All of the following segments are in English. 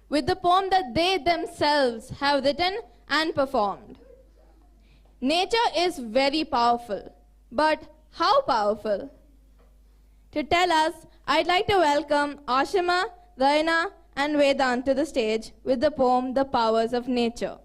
with the poem that they themselves have written and performed. Nature is very powerful, but how powerful? To tell us, I'd like to welcome Ashima, Raina, and Vedant to the stage with the poem The Powers of Nature.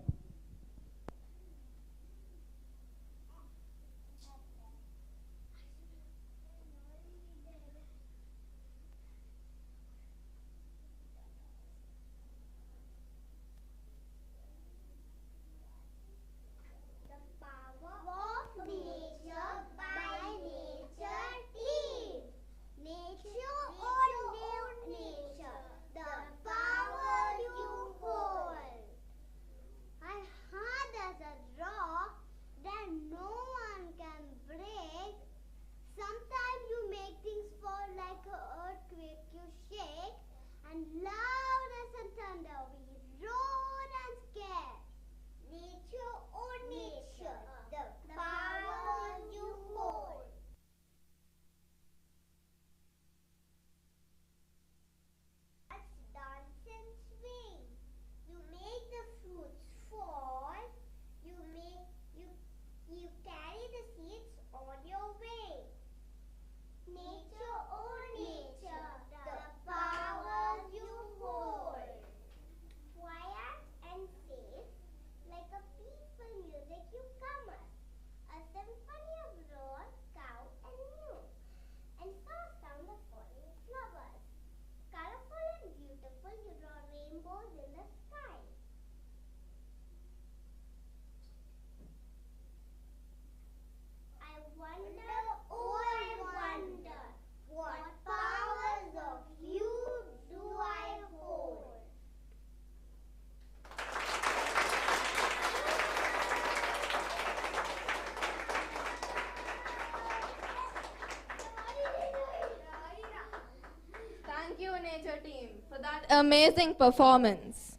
Nature team for that amazing performance.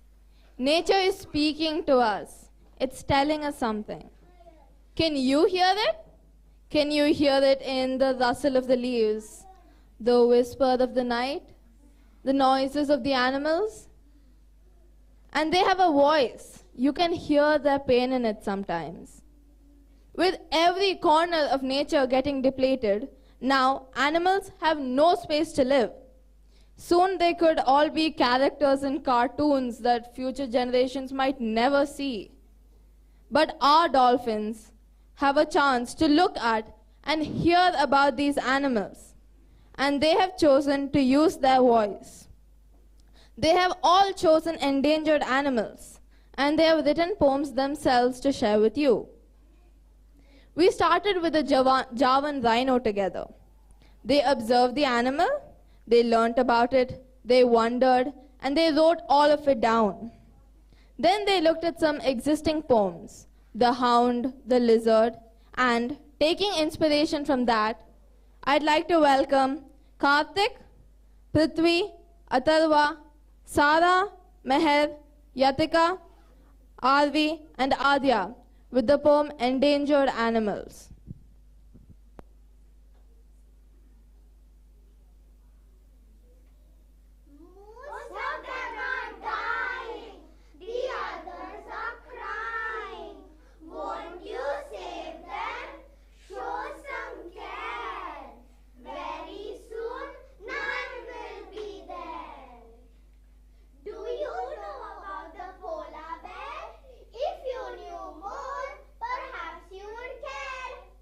Nature is speaking to us. It's telling us something. Can you hear it? Can you hear it in the rustle of the leaves, the whisper of the night, the noises of the animals? And they have a voice. You can hear their pain in it sometimes. With every corner of nature getting depleted, now animals have no space to live. Soon they could all be characters in cartoons that future generations might never see. But our dolphins have a chance to look at and hear about these animals. And they have chosen to use their voice. They have all chosen endangered animals, and they have written poems themselves to share with you. We started with a Javan rhino together. They observed the animal, they learnt about it, they wondered, and they wrote all of it down. Then they looked at some existing poems, the hound, the lizard, and taking inspiration from that, I'd like to welcome Karthik, Prithvi, Atharva, Sara, Meher, Yatika, Arvi, and Adya with the poem Endangered Animals. If you knew more, perhaps you would care.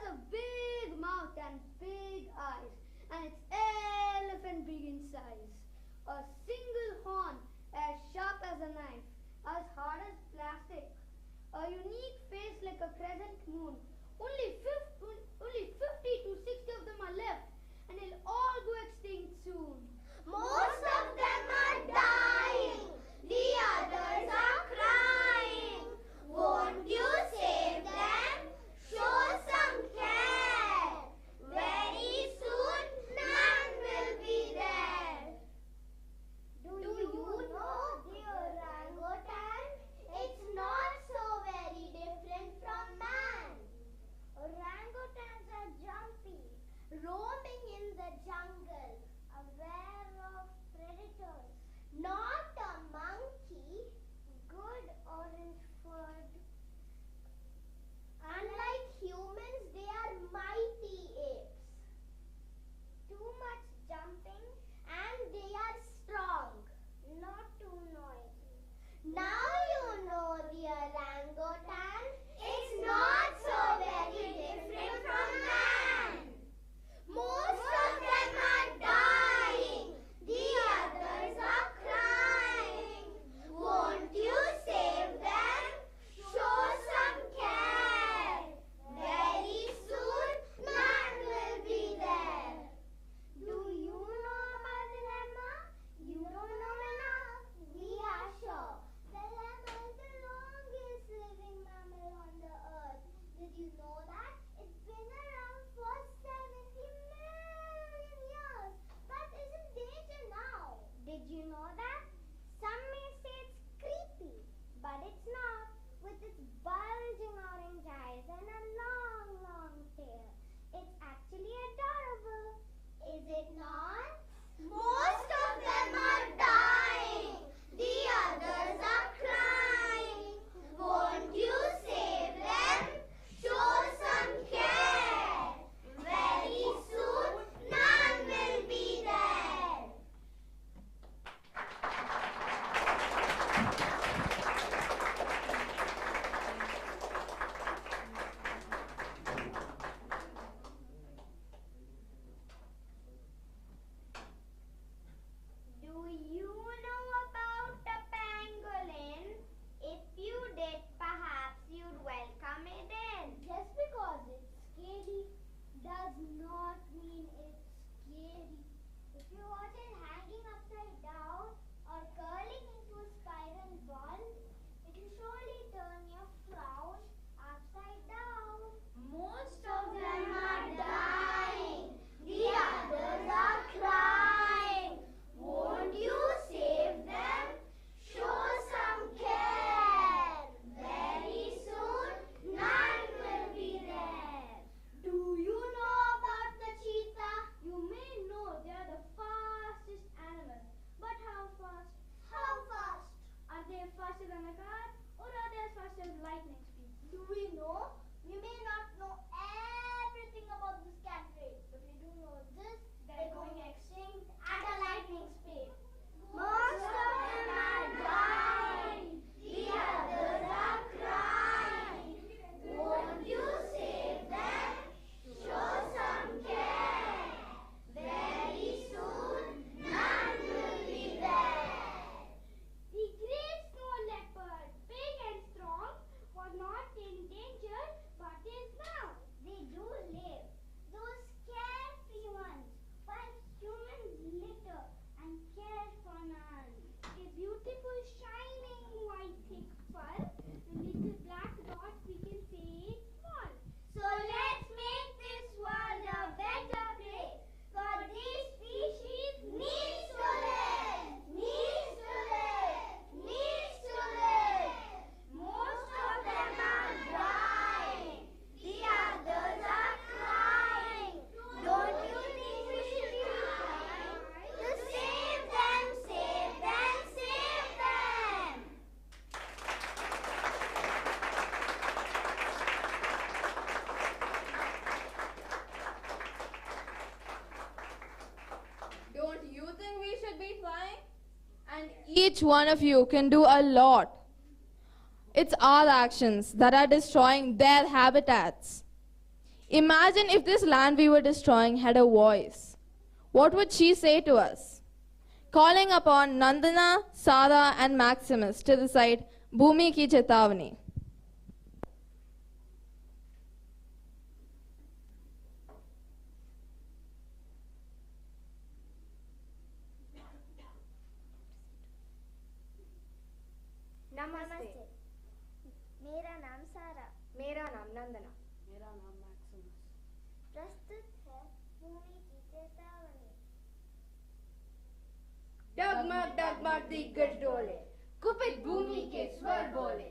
a big mouth and big eyes, and it's elephant big in size. A single horn as sharp as a knife, as hard as plastic. A unique face like a crescent moon. Only 50 to 60 of them are left, and they'll all go extinct soon. Most of them are dying. The others are crying. Won't you save them? Show some care. Very soon, none will be there. Do you know the orangutan? It's not so very different from man. Orangutans are jumpy, roaming in the jungle, aware of predators. Not a monkey, good orange furred. Unlike humans, they are mighty apes. Too much jumping and they are strong, not too noisy. Now you know the orangutan. It's not so very different from man. Most of them are dying. The others are crying. Won't you save them? Show some care. Very soon, none will be there. Do you know about the llama? You don't know enough. We are sure. The llama is the longest living mammal on the earth. Did you know that? It's been around for 70 million years, but is in danger now. Did you know that? Some may say it's creepy, but it's not. With its bulging orange eyes and a long, long tail, it's actually adorable. Is it not? Most of them are dying. The others are crying. Won't you save them? Show some care. Very soon, none will be there. Do you know about a pangolin? If you did, perhaps you'd welcome it in. Just because it's scary does not mean it's scary. If you watch it hanging upside down or curling into a spiral ball, it will surely turn your frown upside down. Most of them are dying. The others are crying. Won't you save them? Show some care. Very soon, none will be there. Do you know about the cheetah? You may know they are the fastest animal. But how fast? How fast? Are they faster than a car or are they as fast as lightning speed? Do we know? We may not know everything about this cat race, but we do know this: they're going extinct at a lightning speed. Most of them are dying. The others are crying. Won't you save them? Show some care. Very soon, none will be there. The great snow leopard, big and strong, was not in danger, but is now. They do live, those carefree ones, while humans litter and care for none. A beautiful, shining, white, thick fur, with little black dots, we can say it's small. So let's make this world a better place, for this species needs to live, needs to live, needs to live. Most of them are dying. The others are crying. Don't you think we should be trying to save them, save them, save them? Don't you think we should be trying? And each one of you can do a lot. It's our actions that are destroying their habitats. Imagine if this land we were destroying had a voice. What would she say to us? Calling upon Nandana, Sara and Maximus to recite Bhumi Ki Chetavani. नमस्ते। मेरा नाम सारा। मेरा नाम नंदना। मेरा नाम Maximus. प्रस्तुत है भूमि की चेतावनी। डगमग डगमग दिग्गज डोले, कुपित भूमि के स्वर बोले।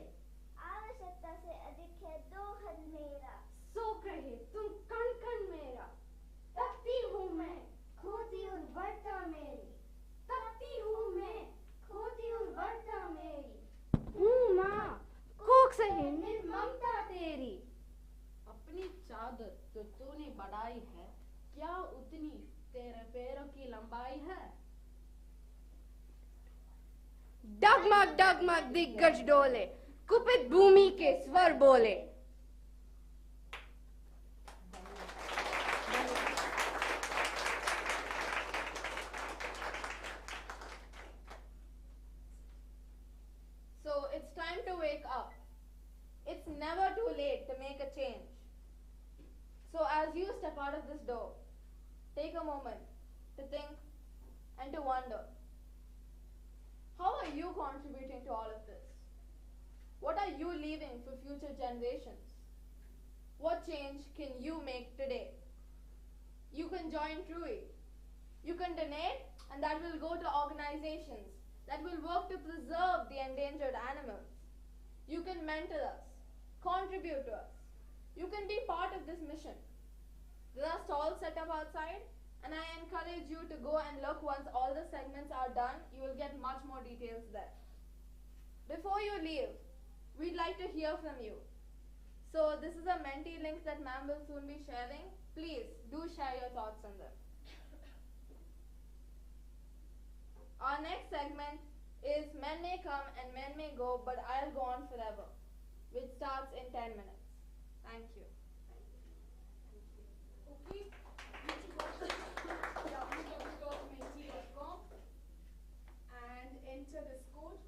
आवश्यकता से अधिक है दोहन मेरा। सोख रहे तुम कण कण मेरा। तपती हूँ मैं, खोती हूँ वर्षा मेरी। तपती हूँ मैं, खोती हूँ वर्षा मेरी। माँ, कोख सहे निर्ममता तेरी। अपनी चादर जो तूने बढ़ाई है, क्या उतनी तेरे पैरों की लंबाई है? डगमग डगमग दिग्गज डोले, कुपित भूमि के स्वर बोले। So it's time to wake up. It's never too late to make a change. So as you step out of this door, take a moment to think and to wonder. How are you contributing to all of this? What are you leaving for future generations? What change can you make today? You can join TRUI. You can donate, and that will go to organizations that will work to preserve the endangered animals. You can mentor us, contribute to us. You can be part of this mission. There are stalls set up outside, and I encourage you to go and look once all the segments are done. You will get much more details there. Before you leave, we'd like to hear from you. So this is a Menti link that ma'am will soon be sharing. Please do share your thoughts on them. Our next segment is Men May Come and Men May Go, but I'll Go On Forever, which starts in 10 minutes. Thank you. Okay, you should go to www.menti.com and enter this code.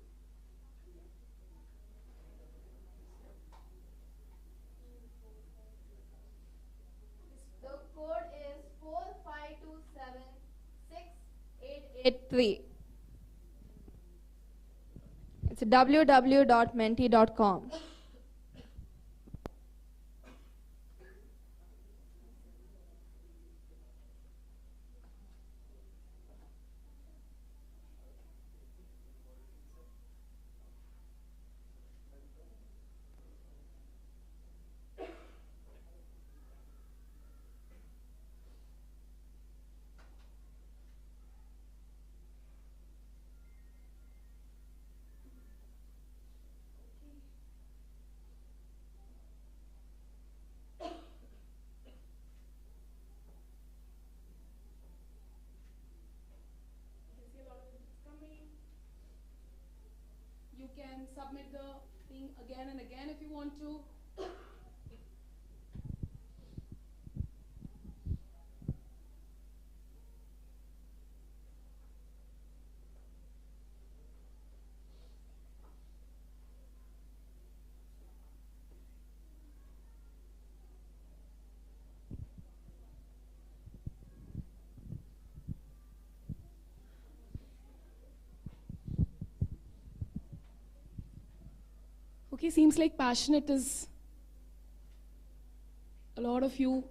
The code is 452768883. It's www.menti.com. You can submit the thing again and again if you want to. Okay, seems like passionate is a lot of you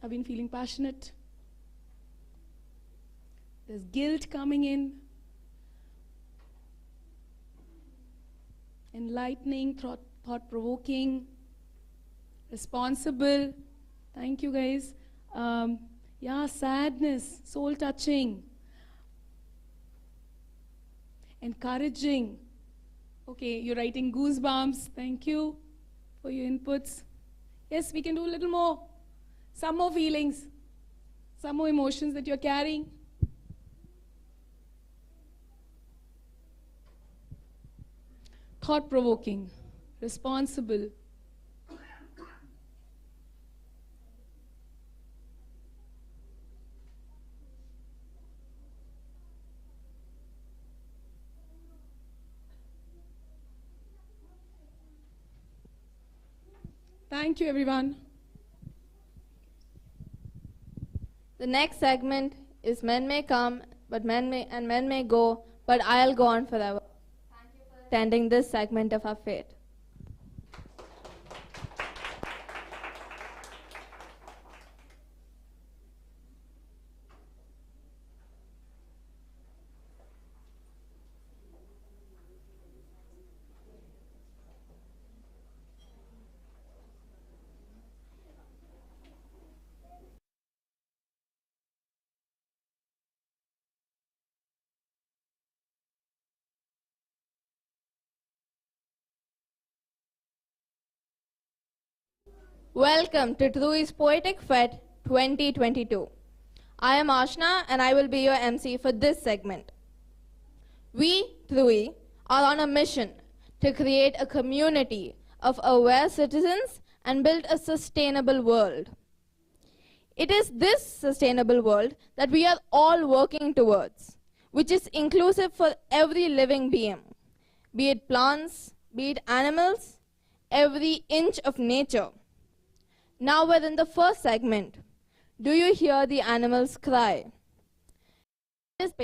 have been feeling passionate. There's guilt coming in, enlightening, thought-provoking, responsible. Thank you, guys. Yeah, sadness, soul-touching, encouraging. Okay, you're writing goosebumps. Thank you for your inputs. Yes, we can do a little more. Some more feelings, some more emotions that you're carrying. Thought-provoking, responsible. Thank you, everyone. The next segment is Men May Come, but men may go, but I'll go on forever. Thank you for attending this segment of our fate. Welcome to Trui's Poetic Fete 2022. I am Ashna and I will be your MC for this segment. We, Trui, are on a mission to create a community of aware citizens and build a sustainable world. It is this sustainable world that we are all working towards, which is inclusive for every living being, be it plants, be it animals, every inch of nature. Now we're in the first segment. Do you hear the animals cry? Nature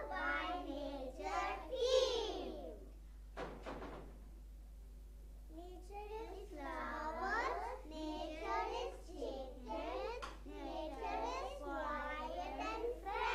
by Nature team. Nature is flowers, nature is chickens, nature is quiet and fresh.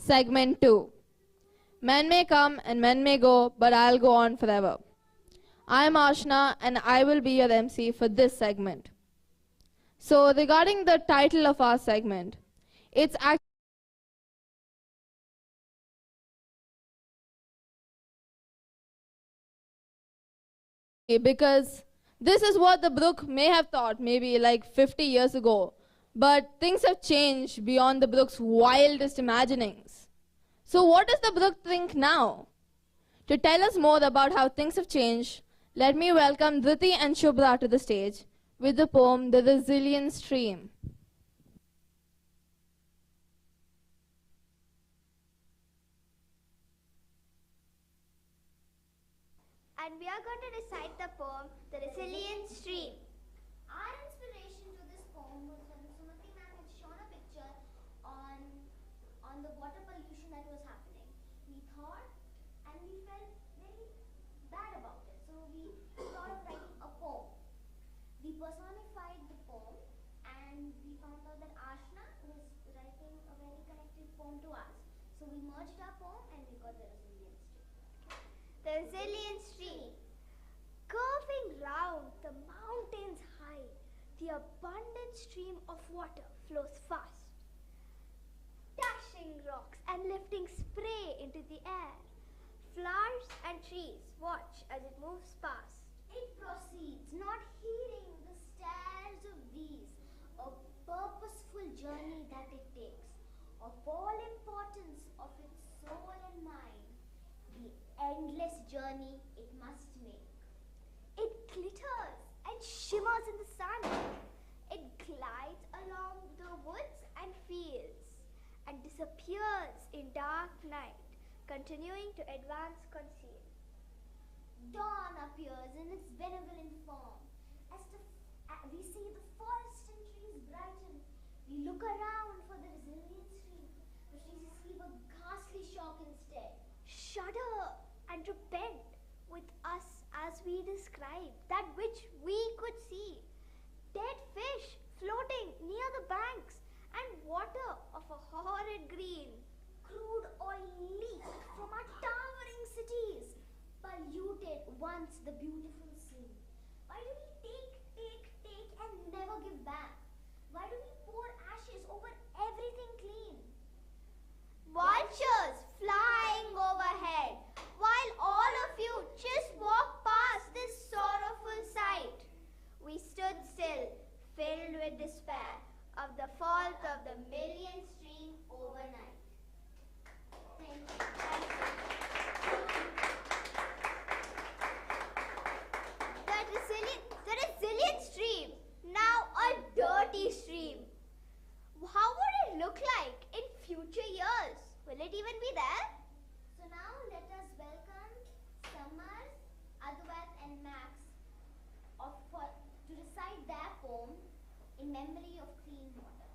Segment 2. Men may come and men may go, but I'll go on forever. I'm Ashna and I will be your MC for this segment. So regarding the title of our segment, it's actually because this is what the Brook may have thought maybe like 50 years ago, but things have changed beyond the Brook's wildest imaginings. So what does the Brook think now? To tell us more about how things have changed, let me welcome Dhriti and Shubhra to the stage with the poem The Resilient Stream. And we are going to recite the poem, The Resilient Stream. Our inspiration to this poem was when Sumati ma'am had shown a picture on the water pollution that was happening. We thought and we felt very bad about it. So we thought of writing a poem. We personified the poem and we found out that Ashna was writing a very connected poem to us. So we merged our poem and we got The Resilient Stream. The Resilient Stream. Curving round the mountains high, the abundant stream of water flows fast, dashing rocks and lifting spray into the air. Flowers and trees watch as it moves past. It proceeds, not heeding the stares of these, a purposeful journey that it takes, of all importance of its soul and mind, the endless journey it must make. It glitters and shimmers in the sun. It glides along the woods and fields and disappears in dark night, continuing to advance concealed. Dawn appears in its benevolent form. As we see the forest and trees brighten, we look around for the resilient stream, but we receive a ghastly shock instead. Shudder and repent with us as we describe that which we could see. Dead fish floating near the banks and water of a horrid green. Crude oil leaked from our towering cities, polluted once the beautiful scene. Why do we take and never give back? Why do we pour ashes over everything clean? Vultures flying overhead, while all of you just walk past this sorrowful sight. We stood still, filled with despair of the fault of the million stream overnight. Thank you. The resilient stream, now a dirty stream. How would it look like in future years? Will it even be there? So now let us welcome Samar, Adwait and Max to recite their poem in memory of clean water.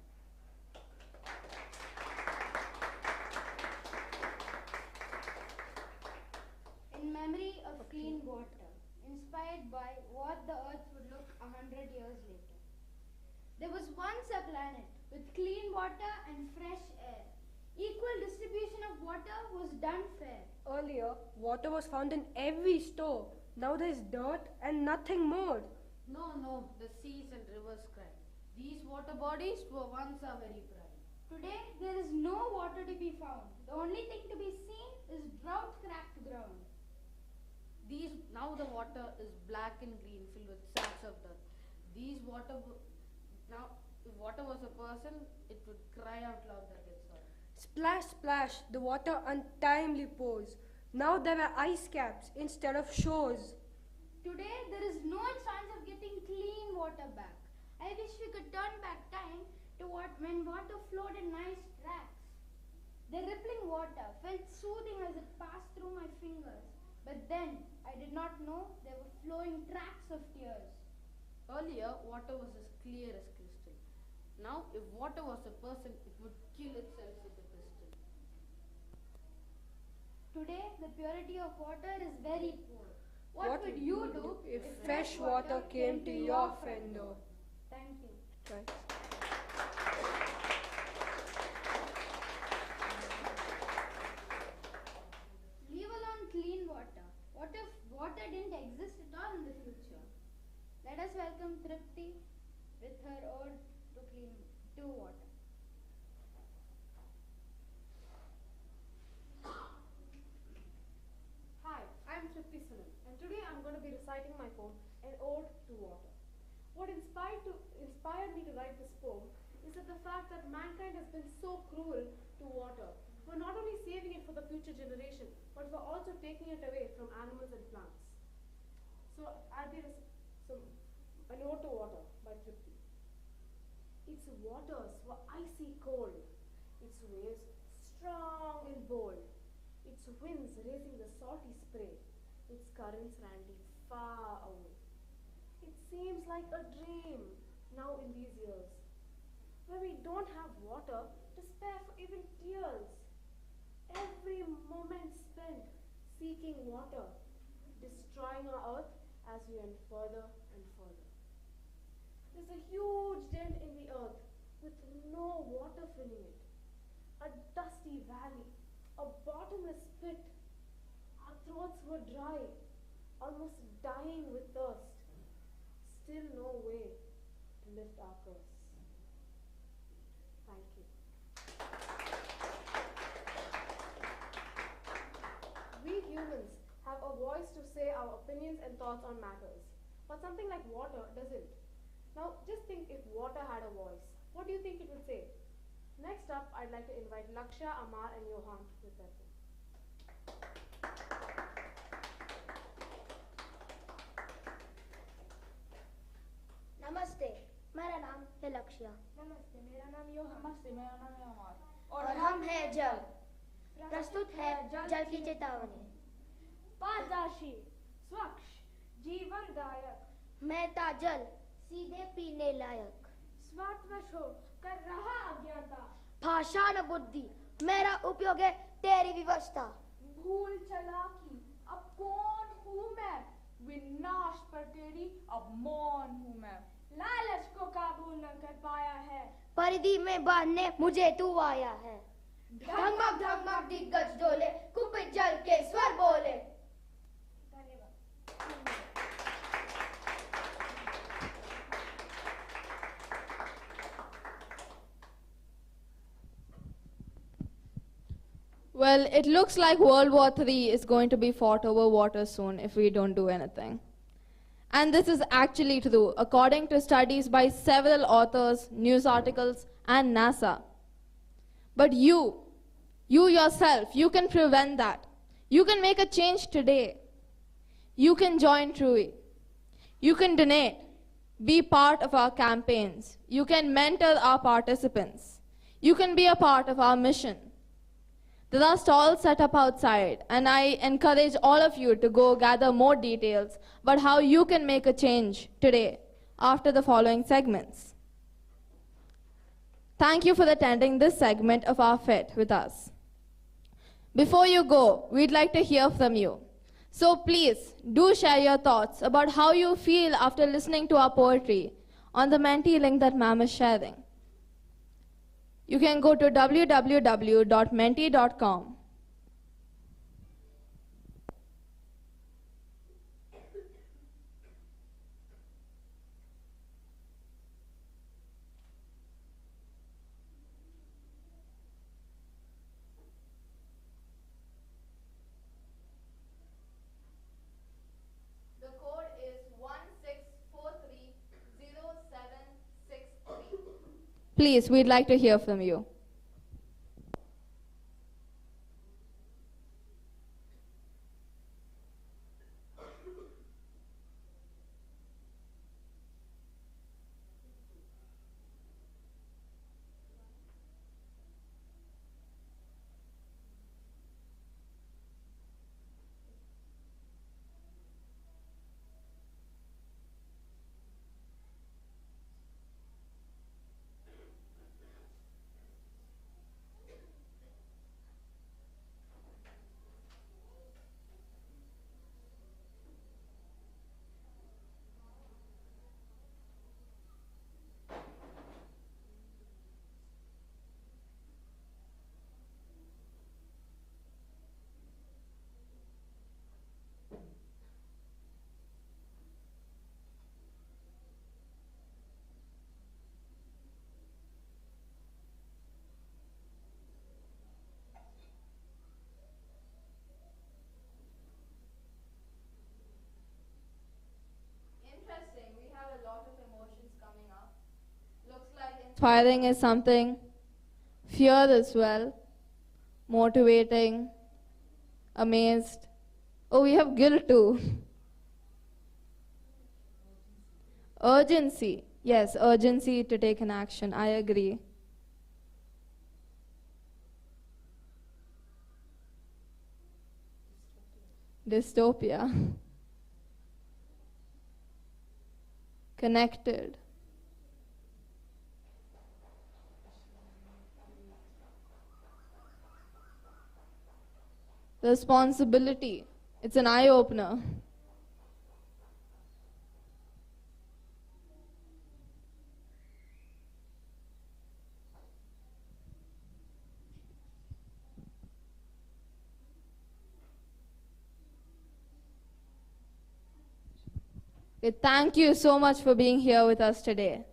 In memory of clean water, inspired by what the earth would look 100 years later. There was once a planet with clean water and fresh air. Equal distribution of water was done fair. Earlier, water was found in every store. Now there is dirt and nothing more. No, the seas and rivers cry. These water bodies were once our very pride. Today, there is no water to be found. The only thing to be seen is drought-cracked ground. Now the water is black and green, filled with sacks of dirt. Now, if water was a person, it would cry out loud that it's all. Splash, splash, the water untimely pours. Now there are ice caps instead of shores. Today, there is no chance of getting clean water back. I wish we could turn back time to when water flowed in nice tracks. The rippling water felt soothing as it passed through my fingers. But then, I did not know there were flowing tracks of tears. Earlier, water was as clear as crystal. Now, if water was a person, it would kill itself with a pistol. Today, the purity of water is very poor. What would you do if fresh water came to your friend door? Thank you. Right. Let us welcome Tripti with her ode to water. Hi, I'm Tripti Sunil, and today I'm going to be reciting my poem, An Ode to Water. What inspired me to write this poem is that the fact that mankind has been so cruel to water, for not only saving it for the future generation, but for also taking it away from animals and plants. So, An Ode to Water by Tripti. Its waters were icy cold, its waves strong and bold, its winds raising the salty spray, its currents ran deep far away. It seems like a dream now in these years, where we don't have water to spare for even tears. Every moment spent seeking water, destroying our earth as we went further and further. There's a huge dent in the earth with no water filling it, a dusty valley, a bottomless pit. Our throats were dry, almost dying with thirst. Still no way to lift our curse. Thank you. We humans have a voice to say our opinions and thoughts on matters, but something like water doesn't. Now, just think if water had a voice. What do you think it would say? Next up, I'd like to invite Lakshya, Amar, and Johan with their poem. नमस्ते, मेरा नाम है लक्ष्य। नमस्ते, मेरा नाम योहा। नमस्ते, मेरा नाम है अमर। और हम है जल। प्रस्तुत है जल की चेतावनी। पारदर्शी, स्वच्छ, जीवनदायक, महता जल, सीधे पीने लायक। स्वार्थवश हो कर रहा अज्ञाता, भाषाण बुद्धि, मेरा उपयोग है तेरी व्यवस्था। भूल चालाकी, अब कौन हूँ मैं? विनाश पर तेरी अब मौन हूँ मैं। लालच को काबू न कर पाया है, परिधि में बांधने मुझे तू आया है। ढगमग ढगमग दिग्गज डोले, कुपित जल के स्वर बोले। Well, it looks like World War III is going to be fought over water soon if we don't do anything. And this is actually true, according to studies by several authors, news articles, and NASA. But you yourself, you can prevent that. You can make a change today. You can join TRUI. You can donate, be part of our campaigns. You can mentor our participants. You can be a part of our mission. There are stalls set up outside, and I encourage all of you to go gather more details about how you can make a change today after the following segments. Thank you for attending this segment of our FET with us. Before you go, we'd like to hear from you. So please, do share your thoughts about how you feel after listening to our poetry on the Menti link that ma'am is sharing. You can go to www.menti.com. The code is 16430763. Please, we'd like to hear from you. inspiring is something, fear as well, motivating, amazed. Oh, we have guilt too. Urgency. Yes, urgency to take an action. I agree. Dystopia. Connected. Responsibility. It's an eye-opener. Okay, thank you so much for being here with us today.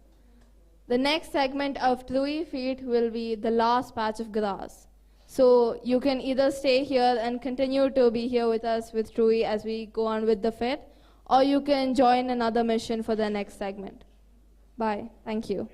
The next segment of Trui Feet will be the last patch of grass. So you can either stay here and continue to be here with us with Trui as we go on with the fit, or you can join another mission for the next segment. Bye. Thank you.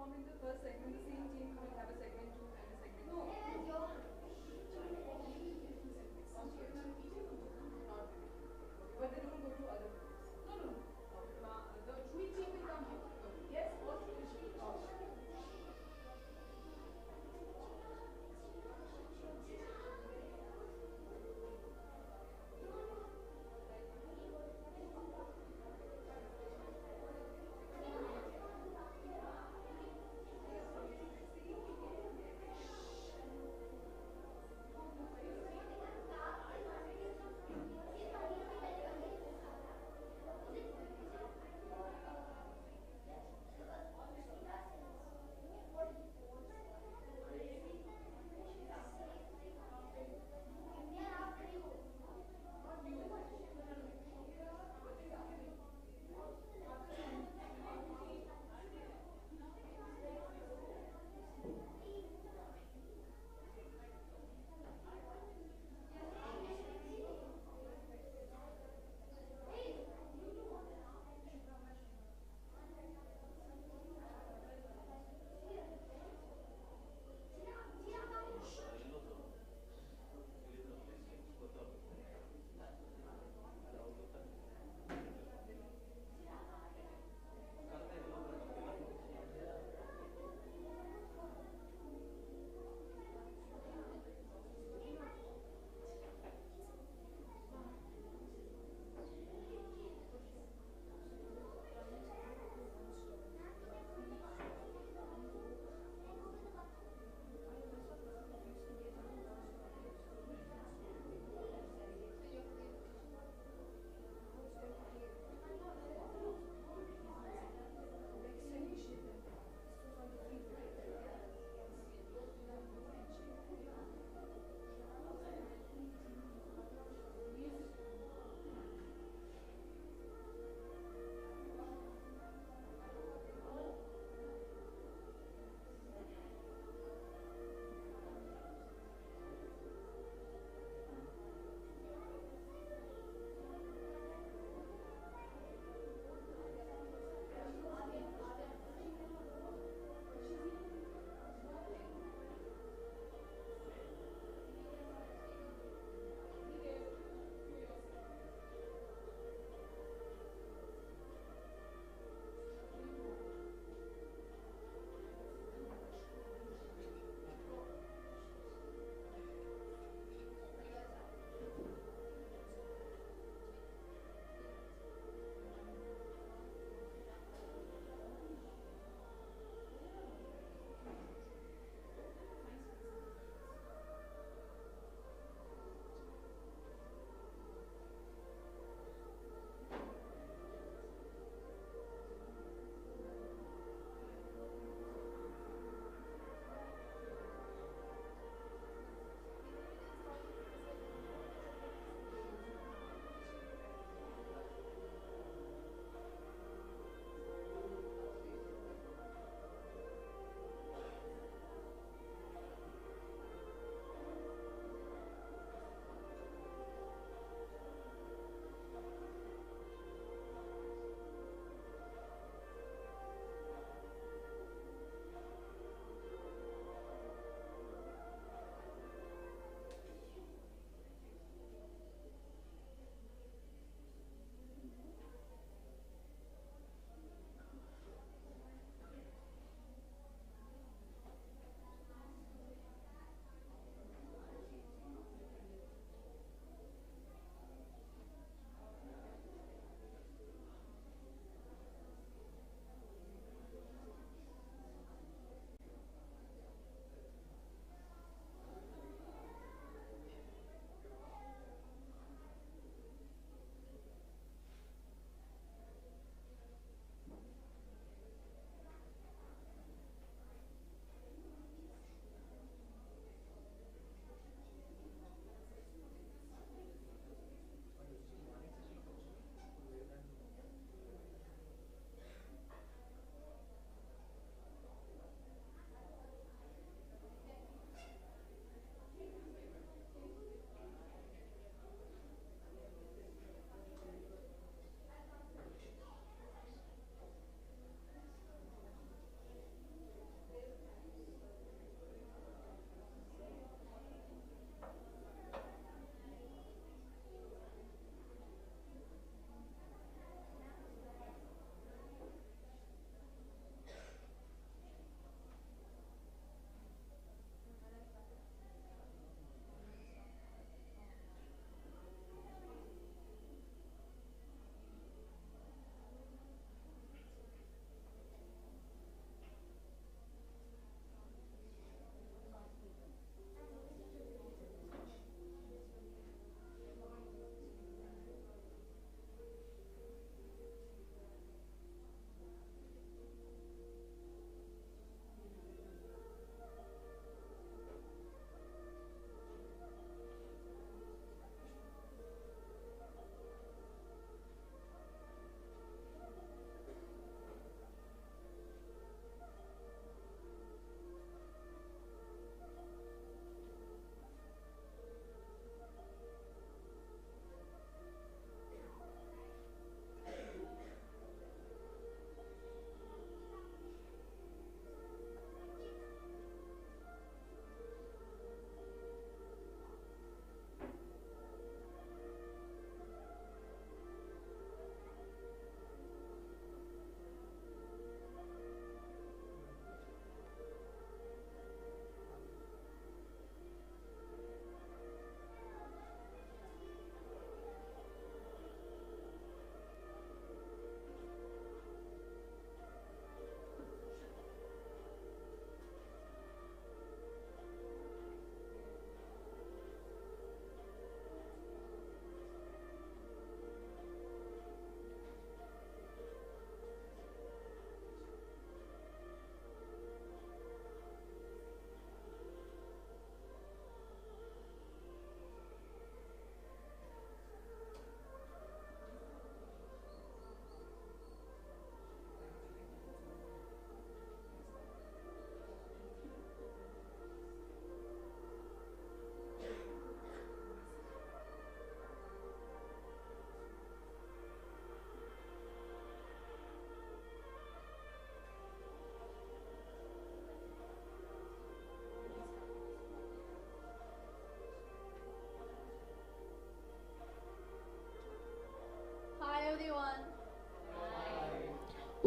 form in the first segment, the same team will have a segment 2 and a segment 3. But they don't go to other groups. No. The Shui team will come here. Yes, or Shui.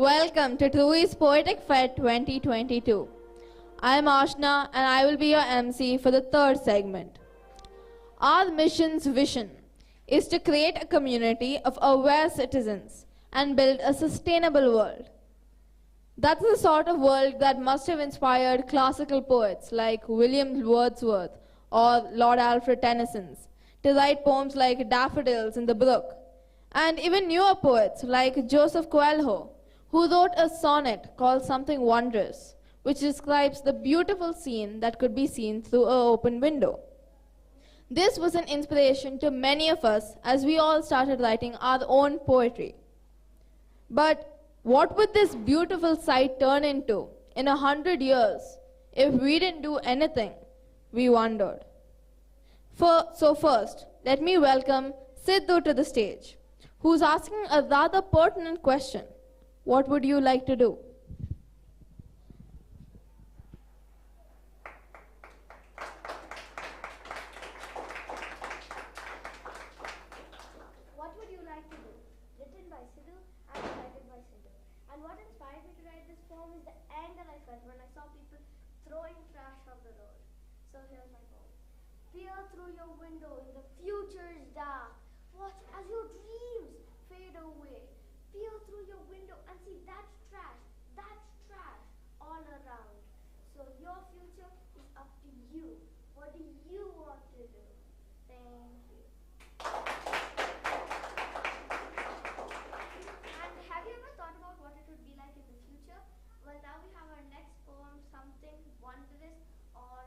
Welcome to TUI's Poetic Fed 2022. I am Ashna and I will be your MC for the third segment. Our mission's vision is to create a community of aware citizens and build a sustainable world. That's the sort of world that must have inspired classical poets like William Wordsworth or Lord Alfred Tennyson to write poems like Daffodils in the Brook, and even newer poets like Joseph Coelho, who wrote a sonnet called Something Wondrous, which describes the beautiful scene that could be seen through an open window. This was an inspiration to many of us as we all started writing our own poetry. But what would this beautiful sight turn into in 100 years if we didn't do anything? We wondered. So first, let me welcome Sidhu to the stage, who's asking a rather pertinent question. What would you like to do? What would you like to do? Written by Sidhu and written by Sidhu. And what inspired me to write this poem is the anger I felt when I saw people throwing trash on the road. So here's my poem. Peer through your window in the future's dark. Watch as your dreams fade away. Peer through your window and see that's trash all around. So your future is up to you. What do you want to do? Thank you. And have you ever thought about what it would be like in the future? Well, now we have our next poem, Something Wondrous or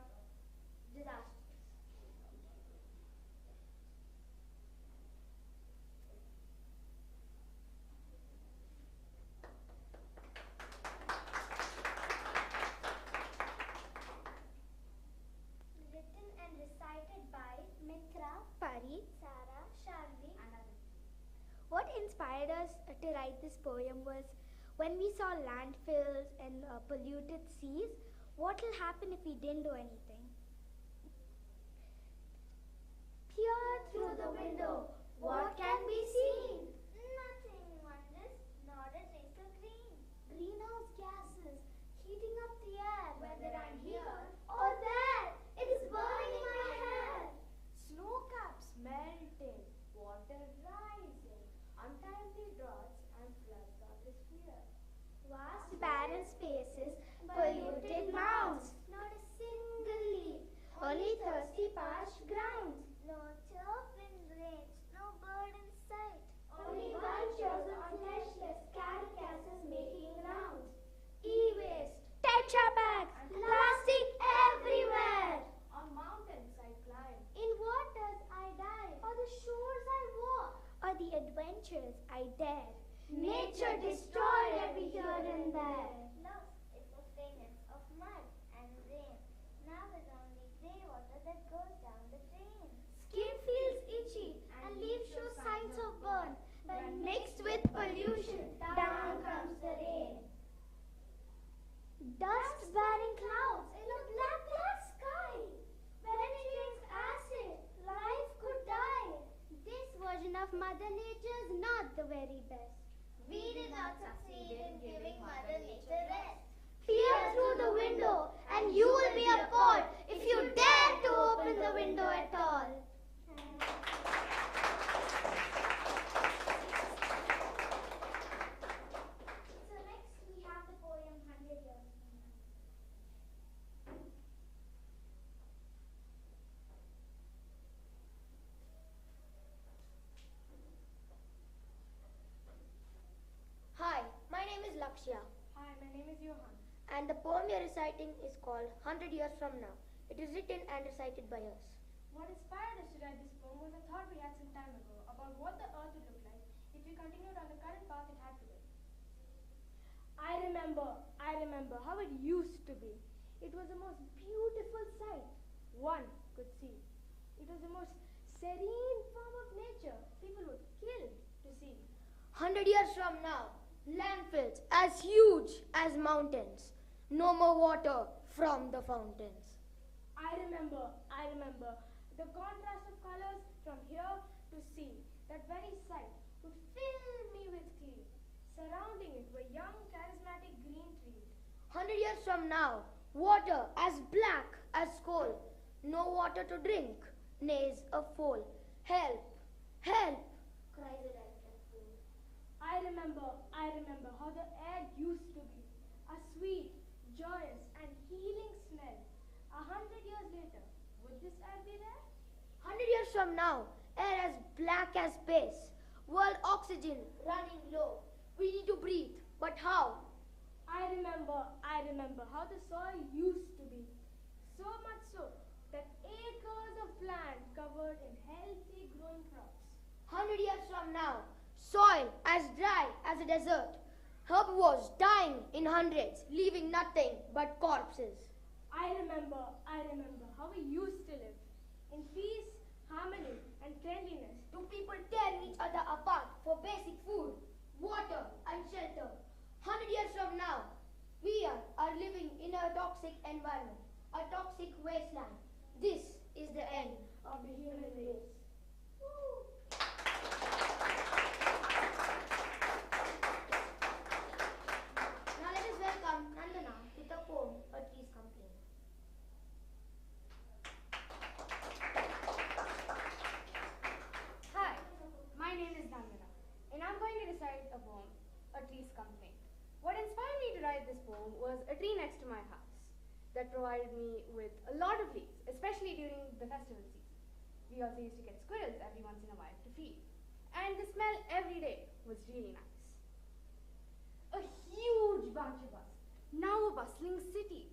Disastrous. Written and recited by Mitra, Pari, Sarah, Sharvi, and Arun. What inspired us to write this poem was when we saw landfills and polluted seas. What will happen if we didn't do anything? Peer through the window. What can be seen? Nothing wondrous, not a trace of green. Greenhouse gases heating up the air. Whether I'm here or there, it is burning my hair. Snow caps melting, water rising, untimely droughts and floods are this fear. Vast barren spaces, polluted mounds, not a single leaf, only thirsty parched grounds. No chirp in rains, no bird in sight, only vultures on fleshless carcasses making rounds. E-waste, tetra bags, plastic everywhere. On mountains I climb, in waters I dive, on the shores I walk, or the adventures I dare. Nature destroyed every here and there. Love is the fragrance of mud and rain. Now is only grey water that goes down the drain. Skin feels itchy and leaves show signs of burn. When mixed with pollution, down comes the rain. Dust bearing clouds in a black, black sky. When it rains acid, life could die. This version of Mother Nature is not the very best. We did not succeed in giving Mother Nature rest. Peer through the window and you will be appalled if you dare to open the window at all. So next we have the poem 100 Years. Hi, my name is Lakshya. Hi, my name is Johan. And the poem we are reciting is called 100 Years From Now. It is written and recited by us. What inspired us to write this poem was a thought we had some time ago about what the earth would look like if we continued on the current path it had today. I remember how it used to be. It was the most beautiful sight one could see. It was the most serene form of nature people would kill to see. 100 years from now, landfills as huge as mountains. No more water from the fountains. I remember the contrast of colors from here to sea. That very sight would fill me with glee. Surrounding it were young, charismatic green trees. 100 years from now, water as black as coal. No water to drink, neighs a foal. Help, help, cries a delicate fool. I remember how the air used to be. A sweet, joyous, and healing smell. 100 years later, would this air be there? 100 years from now, air as black as space. World oxygen running low. We need to breathe, but how? I remember how the soil used to be. So much so that acres of land covered in healthy growing crops. 100 years from now, soil as dry as a desert. Herbivores dying in hundreds, leaving nothing but corpses. I remember how we used to live in peace, harmony, and cleanliness. Two people tearing each other apart for basic food, water, and shelter. 100 years from now, we are living in a toxic environment, a toxic wasteland. This is the end of the human race. Now let us welcome Nandana with a poem, A Tree's Complaint. Hi, my name is Nandana, and I'm going to recite a poem, A Tree's Complaint. What inspired me to write this poem was a tree next to my house that provided me with a lot of leaves, especially during the festival season. We also used to get squirrels every once in a while to feed. And the smell every day was really nice. A huge bunch of us, now a bustling city.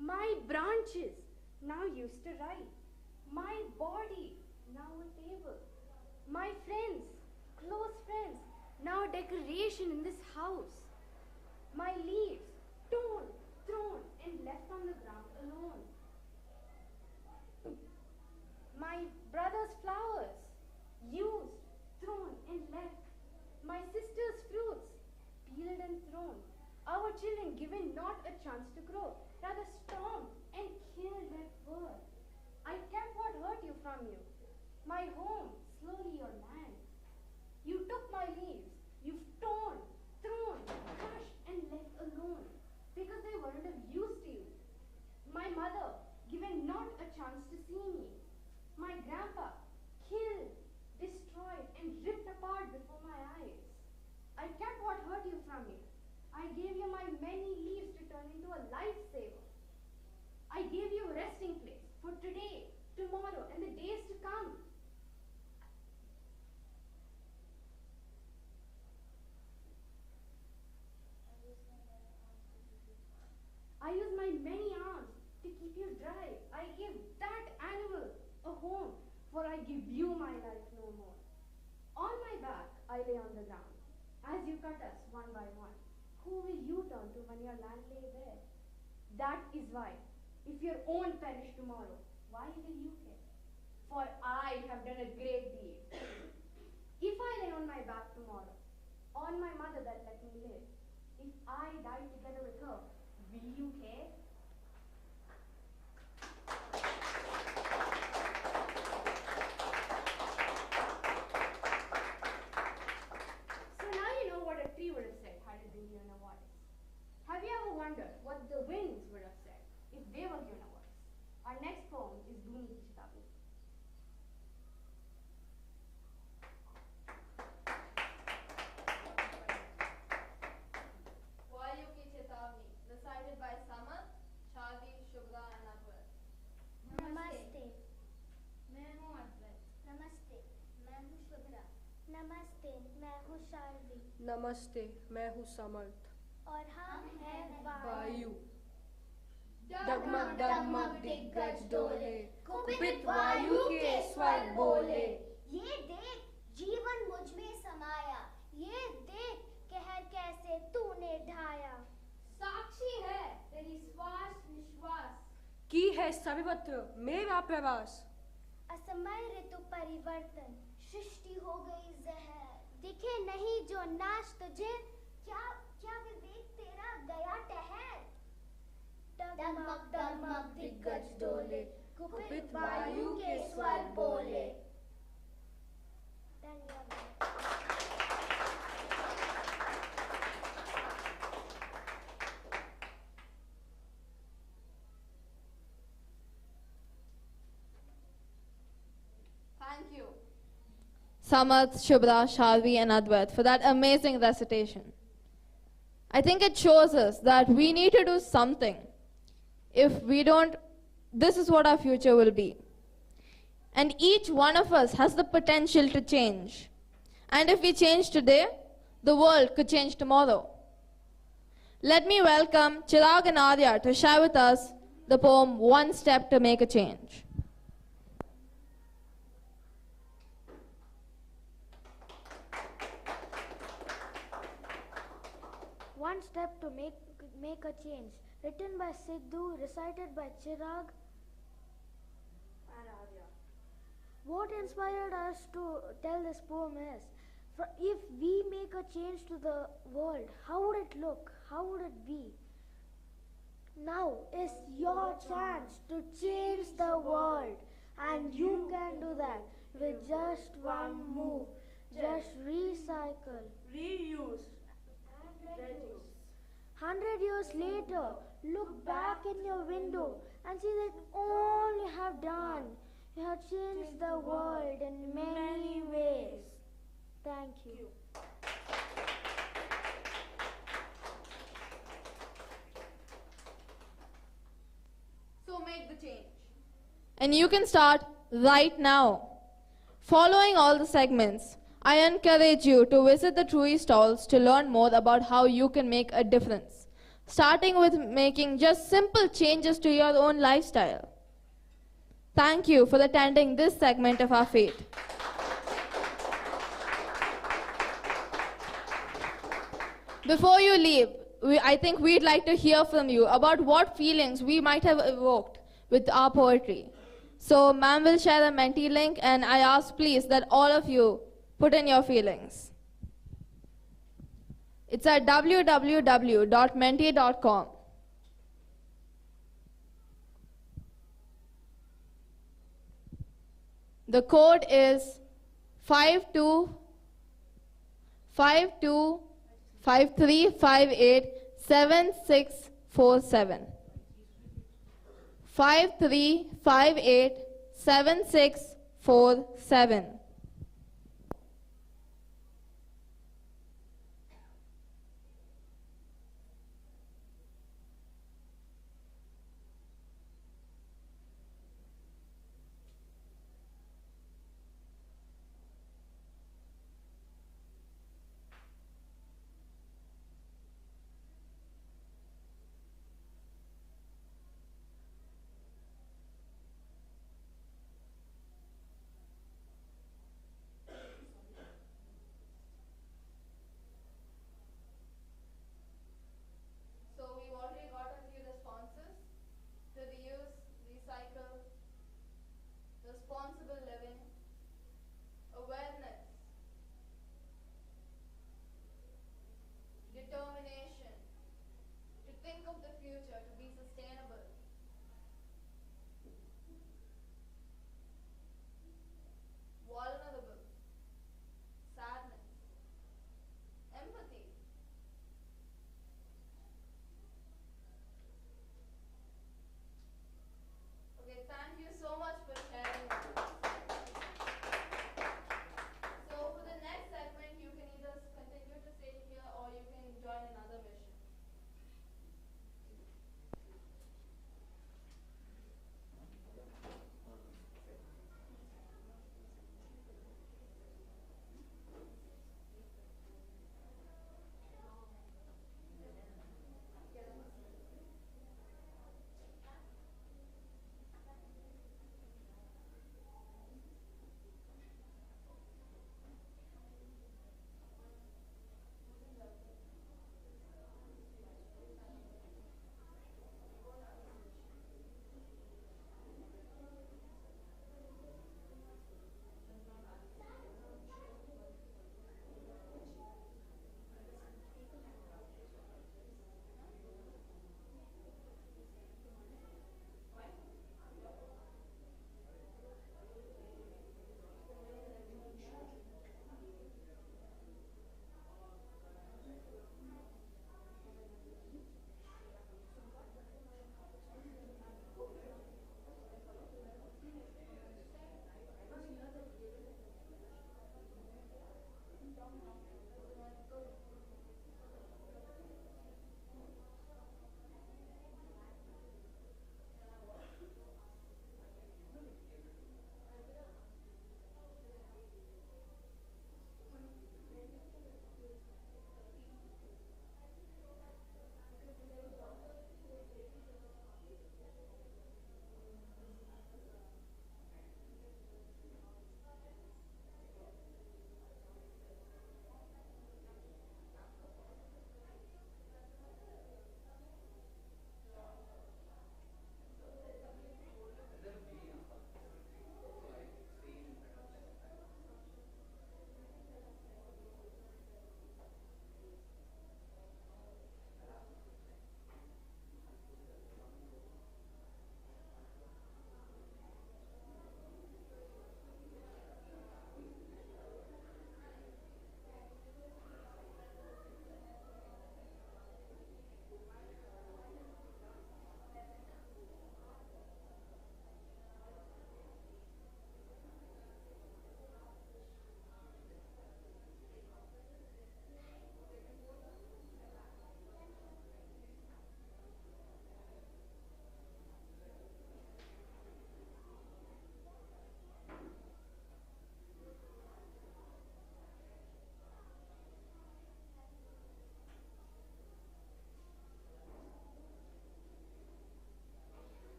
My branches, now used to write. My body, now a table. My friends, close friends, now a decoration in this house. My leaves, torn, thrown, and left on the ground alone. My brother's flowers, used, thrown, and left. My sister's fruits, peeled and thrown. Our children given not a chance to grow, rather stomped and killed at birth. I kept what hurt you from you. My home, slowly your land. You took my leaves, you've torn, thrown, crushed, and left alone, because they weren't of use to you. My mother, given not a chance to see me. My grandpa, killed, destroyed, and ripped apart before my eyes. I kept what hurt you from you. I gave you my many leaves to turn into a lifesaver. I gave you a resting place for today, tomorrow, and the days to come. I use my many arms to keep you dry. I give that animal a home, for I give you my life no more. On my back, I lay on the ground. As you cut us one by one, who will you turn to when your land lay bare? That is why, if your own perish tomorrow, why will you care? For I have done a great deed. If I lay on my back tomorrow, on my mother that let me live, if I die together with her, will you care? So now you know what a tree would have said had it been given a voice. Have you ever wondered what the winds would have said if they were given a voice? Our next poem is Duni Ki Chetavi. Vayu Ki Chetavni, recited by Samad, Shadi, Shubhra, and Akbar. नमस्ते मैं हूँ अद्वैत नमस्ते मैं हूँ शुभ्रा नमस्ते मैं हूँ शारदी नमस्ते, मैं हूँ समर्थ। और हम हैं वायु। डगमग डगमग दिग्गज डोले, कुपित वायु के स्वर बोले। ये देख जीवन मुझ में समाया, ये देख कहर कैसे तूने ढाया। साक्षी है तेरी श्वास निश्वास, की है सर्वत्र मेरा प्रवास। असमय ऋतु परिवर्तन, सृष्टि हो गई जहर। दिखे नहीं जो नाश तुझे, क्या क्या विवेक तेरा गया टहर। डगमग डगमग दिग्गज डोले, कुपित वायु के स्वर बोले। धन्यवाद। Samarth, Shubhra, Sharvi, and Advait for that amazing recitation. I think it shows us that we need to do something. If we don't, this is what our future will be. And each one of us has the potential to change. And if we change today, the world could change tomorrow. Let me welcome Chirag and Arya to share with us the poem One Step to Make a Change. One step to make a change. Written by Sidhu, recited by Chirag and Arya. What inspired us to tell this poem is, if we make a change to the world, how would it look? How would it be? Now is your chance to change the world, and you can do that with just one move. Just recycle, Reuse. reduce. 100 years later, look back in your window and see that all you have done, you have changed the world in many ways. Thank you. So make the change. And you can start right now. Following all the segments, I encourage you to visit the TRUI stalls to learn more about how you can make a difference, starting with making just simple changes to your own lifestyle. Thank you for attending this segment of our fete. Before you leave, I think we'd like to hear from you about what feelings we might have evoked with our poetry. So, ma'am will share a Menti link, and I ask please that all of you put in your feelings. It's at www.menti.com. The code is 53587647. 53587647. Responsible living, awareness, determination, to think of the future, to be sustainable. Vulnerable, sadness, empathy. Okay, thank you so much for sharing with us.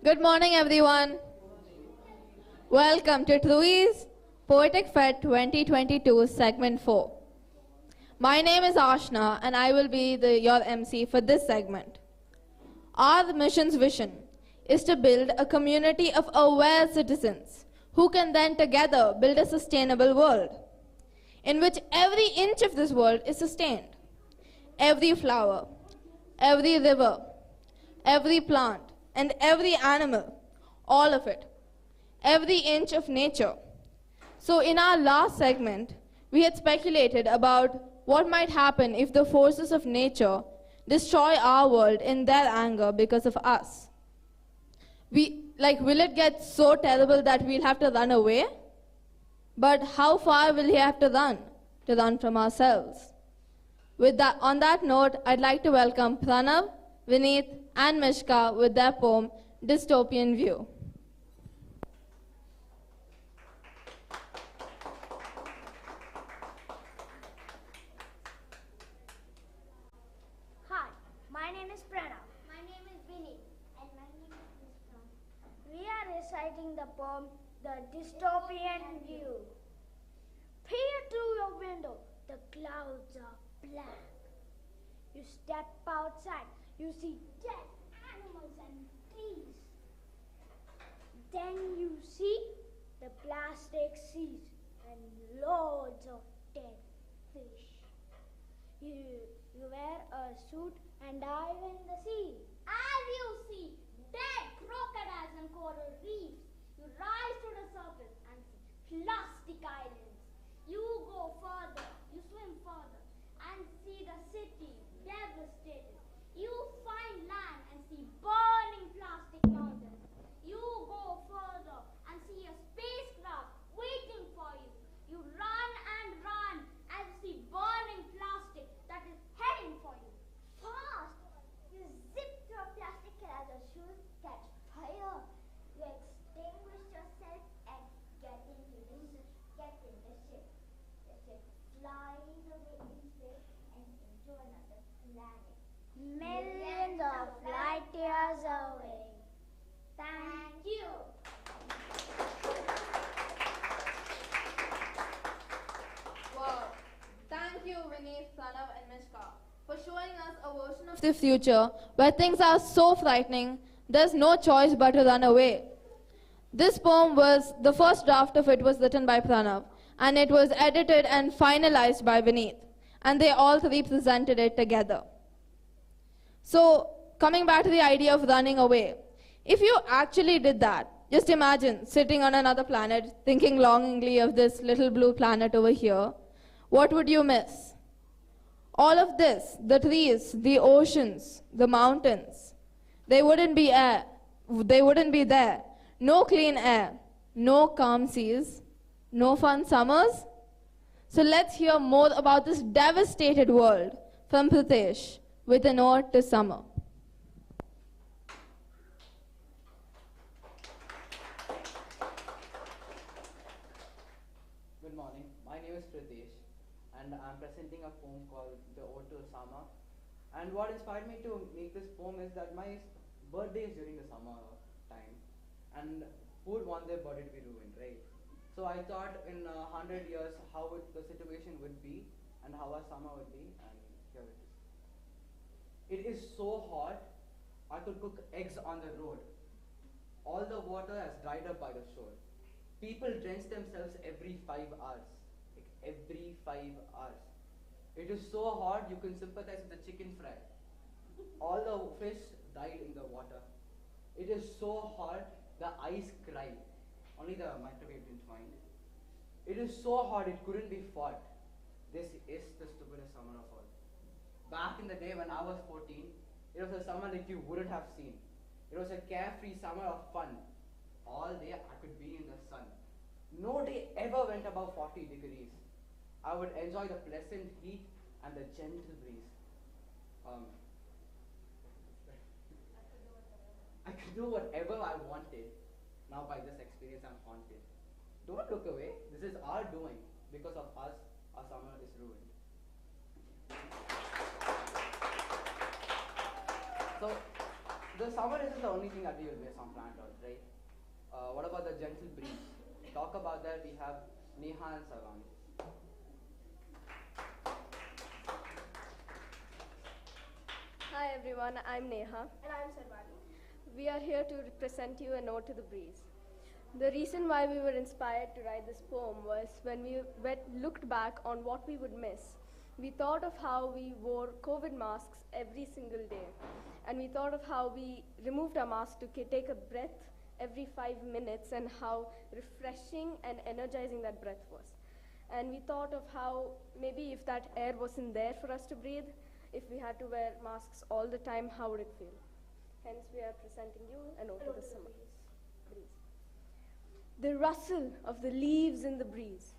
Good morning, everyone. Welcome to TRUI's Poetic Fed 2022 Segment 4. My name is Ashna, and I will be your MC for this segment. Our mission's vision is to build a community of aware citizens who can then together build a sustainable world in which every inch of this world is sustained. Every flower, every river, every plant, and every animal, all of it, every inch of nature. So in our last segment, we had speculated about what might happen if the forces of nature destroy our world in their anger because of us. Will it get so terrible that we'll have to run away? But how far will he have to run? To run from ourselves. On that note, I'd like to welcome Pranav, Vineet, and Mishka with their poem, Dystopian View. Hi, my name is Pranav. My name is Vinny. And my name is Mishka. We are reciting the poem, The Dystopian View. Peer through your window, the clouds are black. You step outside, you see dead animals and trees. Then you see the plastic seas and loads of dead fish. You wear a suit and dive in the sea. As you see dead crocodiles and coral reefs, you rise to the surface and see plastic islands. You go further, you swim further and see the city devastated. You find land and see burning plastic mountains. You go further and see a spacecraft waiting for you. You run and as you see burning plastic that is heading for you. Fast! You zip through a plastic as your shoes catch fire. You extinguish yourself and get in the ship. The ship flies away in space and into another planet. Millions of light years away. Thank you. Wow. Thank you, Vineet, Pranav, and Mishka, for showing us a version of the future where things are so frightening, there's no choice but to run away. This poem the first draft of it was written by Pranav, and it was edited and finalized by Vineet, and they all three presented it together. So, coming back to the idea of running away, if you actually did that, just imagine sitting on another planet, thinking longingly of this little blue planet over here, what would you miss? All of this, the trees, the oceans, the mountains, they wouldn't be there. No clean air, no calm seas, no fun summers. So let's hear more about this devastated world from Pritesh with an ode to summer. Good morning. My name is Pritesh, and I'm presenting a poem called The Ode to Summer. And what inspired me to make this poem is that my birthday is during the summer time, and who would want their birthday to be ruined, right? So I thought in 100 years how the situation would be and how our summer would be, and here it is. It is so hot, I could cook eggs on the road. All the water has dried up by the shore. People drench themselves every 5 hours. Like every 5 hours. It is so hot, you can sympathize with the chicken fry. All the fish died in the water. It is so hot, the ice cried. Only the microwave didn't mind. It is so hot, it couldn't be fought. This is the stupidest summer of all. Back in the day when I was 14, it was a summer like you wouldn't have seen. It was a carefree summer of fun. All day I could be in the sun. No day ever went above 40 degrees. I would enjoy the pleasant heat and the gentle breeze. I could do whatever I wanted. Now by this experience I'm haunted. Don't look away. This is our doing. Because of us, our summer is ruined. So, The summer isn't the only thing that we will miss on planet Earth, right? What about the gentle breeze? To talk about that, we have Neha and Sarvani. Hi everyone, I'm Neha. And I'm Sarvani. We are here to present you a note to the breeze. The reason why we were inspired to write this poem was when we looked back on what we would miss. We thought of how we wore COVID masks every single day. And we thought of how we removed our masks to take a breath every 5 minutes and how refreshing and energizing that breath was. And we thought of how maybe if that air wasn't there for us to breathe, if we had to wear masks all the time, how would it feel? Hence, we are presenting you a note of the summer. Breeze. The rustle of the leaves in the breeze,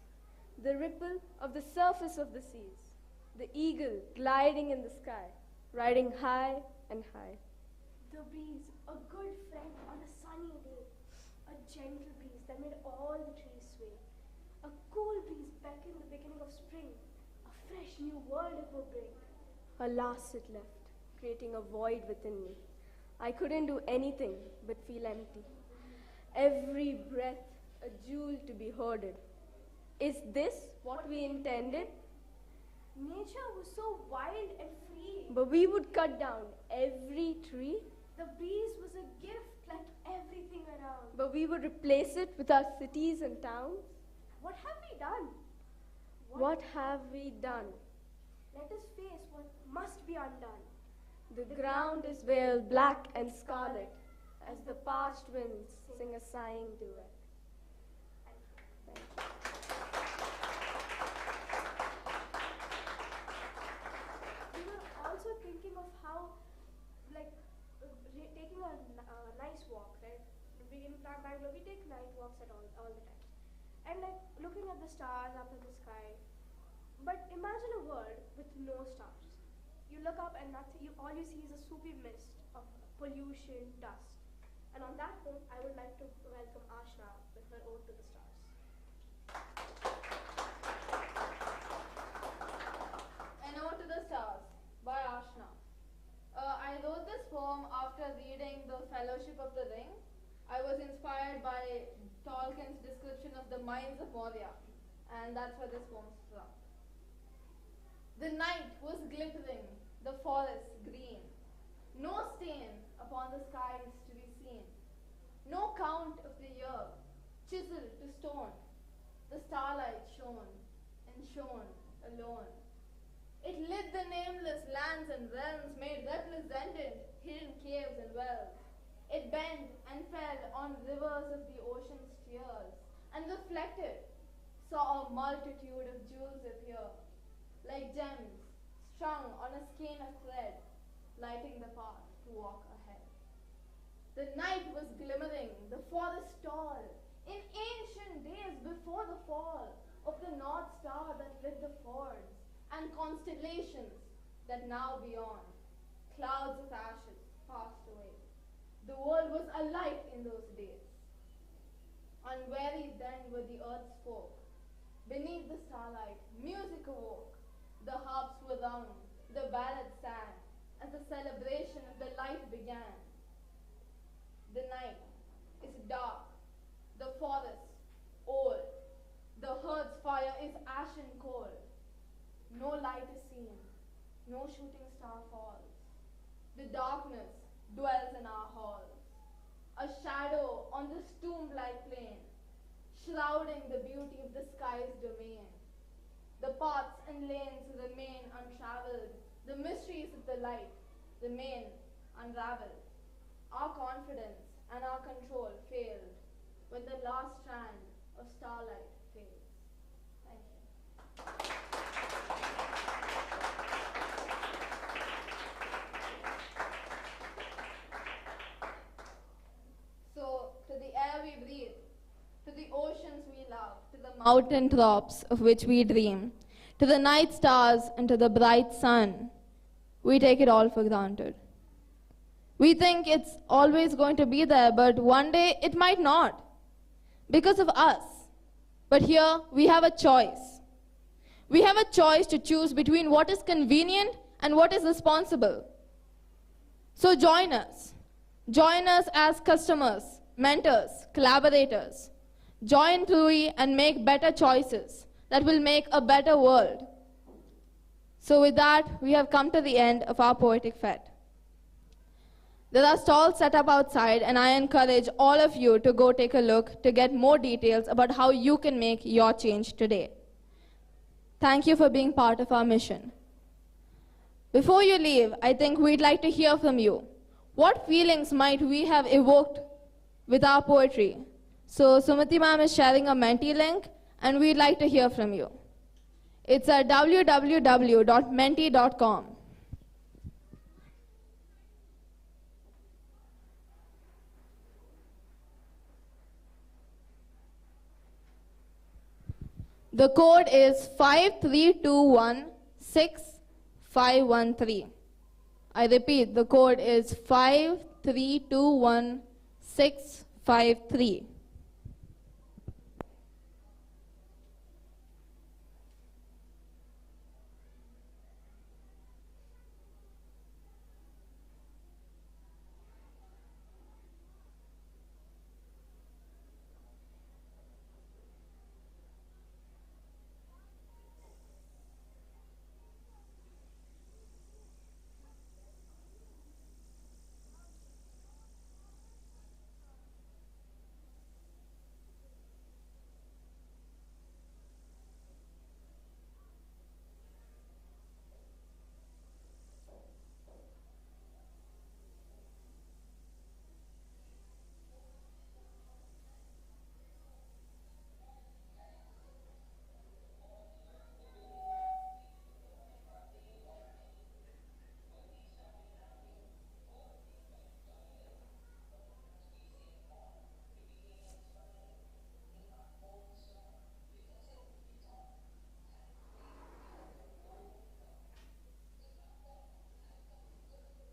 the ripple of the surface of the seas, the eagle gliding in the sky, riding high and high. The breeze, a good friend on a sunny day, a gentle breeze that made all the trees sway. A cool breeze back in the beginning of spring, a fresh new world it would bring. Alas, it left, creating a void within me. I couldn't do anything but feel empty. Every breath a jewel to be hoarded. Is this what we intended? Nature was so wild and free. But we would cut down every tree. The breeze was a gift like everything around. But we would replace it with our cities and towns. What have we done? What have we done? Let us face what must be undone. The ground is veiled black and scarlet as the parched winds sing a sighing duet. Thank you. We were also thinking of how, taking a nice walk, right? We in Bangalore, we take night walks all the time. And looking at the stars up in the sky. But imagine a world with no stars. You look up and all you see is a soupy mist of pollution, dust. And on that note, I would like to welcome Ashna with her ode to the stars. An Ode to the Stars by Ashna. I wrote this poem after reading The Fellowship of the Ring. I was inspired by Tolkien's description of the Mindz of Moria, and that's where this poem's from. The night was glittering, the forest green. No stain upon the skies to be seen. No count of the year, chiseled to stone. The starlight shone and shone alone. It lit the nameless lands and realms, made represented hidden caves and wells. It bent and fell on rivers of the ocean's tears, and reflected, saw a multitude of jewels appear, like gems strung on a skein of thread, lighting the path to walk ahead. The night was glimmering, the forest tall, in ancient days before the fall of the North Star that lit the fords, and constellations that now beyond, clouds of ashes passed away. The world was alight in those days. Unwearied then were the earth's folk. Beneath the starlight, music awoke. The harps were rung, the ballads sang, as the celebration of the light began. The night is dark, the forest old, the hearth's fire is ashen cold. No light is seen, no shooting star falls. The darkness dwells in our halls, a shadow on this tomb-like plain, shrouding the beauty of the sky's domain. The paths and lanes remain untraveled, the mysteries of the light remain unraveled. Our confidence and our control failed when the last strand of starlight fades. Thank you. So, to the air we breathe, to the oceans we love, to the mountain tops of which we dream, to the night stars and to the bright sun, we take it all for granted. We think it's always going to be there, but one day it might not, because of us. But here we have a choice. We have a choice to choose between what is convenient and what is responsible. So join us. Join us as customers, mentors, collaborators. Join TUI and make better choices that will make a better world. So with that, we have come to the end of our poetic fete. There are stalls set up outside, and I encourage all of you to go take a look to get more details about how you can make your change today. Thank you for being part of our mission. Before you leave, I think we'd like to hear from you. What feelings might we have evoked with our poetry? So Sumati ma'am is sharing a Menti link, and we'd like to hear from you. It's at www.menti.com. The code is 53216-513. I repeat, the code is 5321653.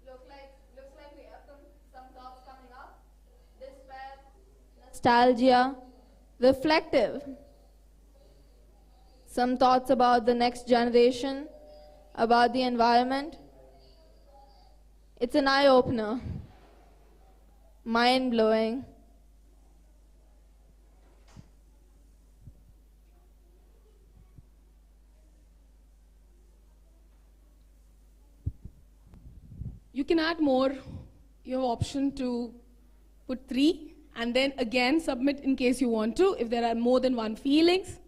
Looks like we have some thoughts coming up. Despair, nostalgia, reflective. Some thoughts about the next generation, about the environment. It's an eye-opener, mind-blowing. You can add more. You have option to put 3 and then again submit in case you want to, if there are more than one feelings.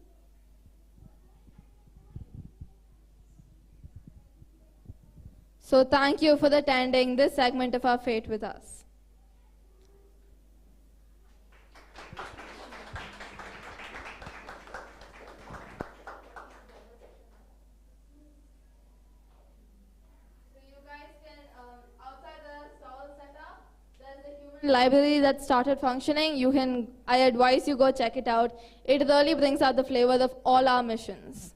So thank you for attending this segment of our fete with us. Library that started functioning. I advise you go check it out. It really brings out the flavor of all our missions.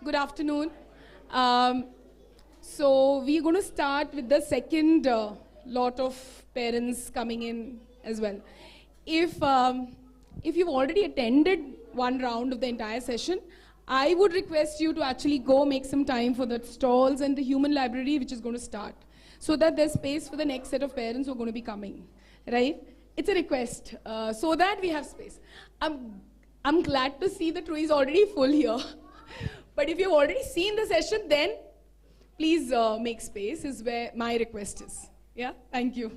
Good afternoon. Um, so we're going to start with the second lot of parents coming in as well. If you've already attended one round of the entire session, I would request you to actually go make some time for the stalls and the human library, which is going to start, so that there's space for the next set of parents who are going to be coming, right? It's a request, so that we have space. I'm glad to see the tree is already full here. But if you've already seen the session, then please make space is where my request is. Yeah, thank you.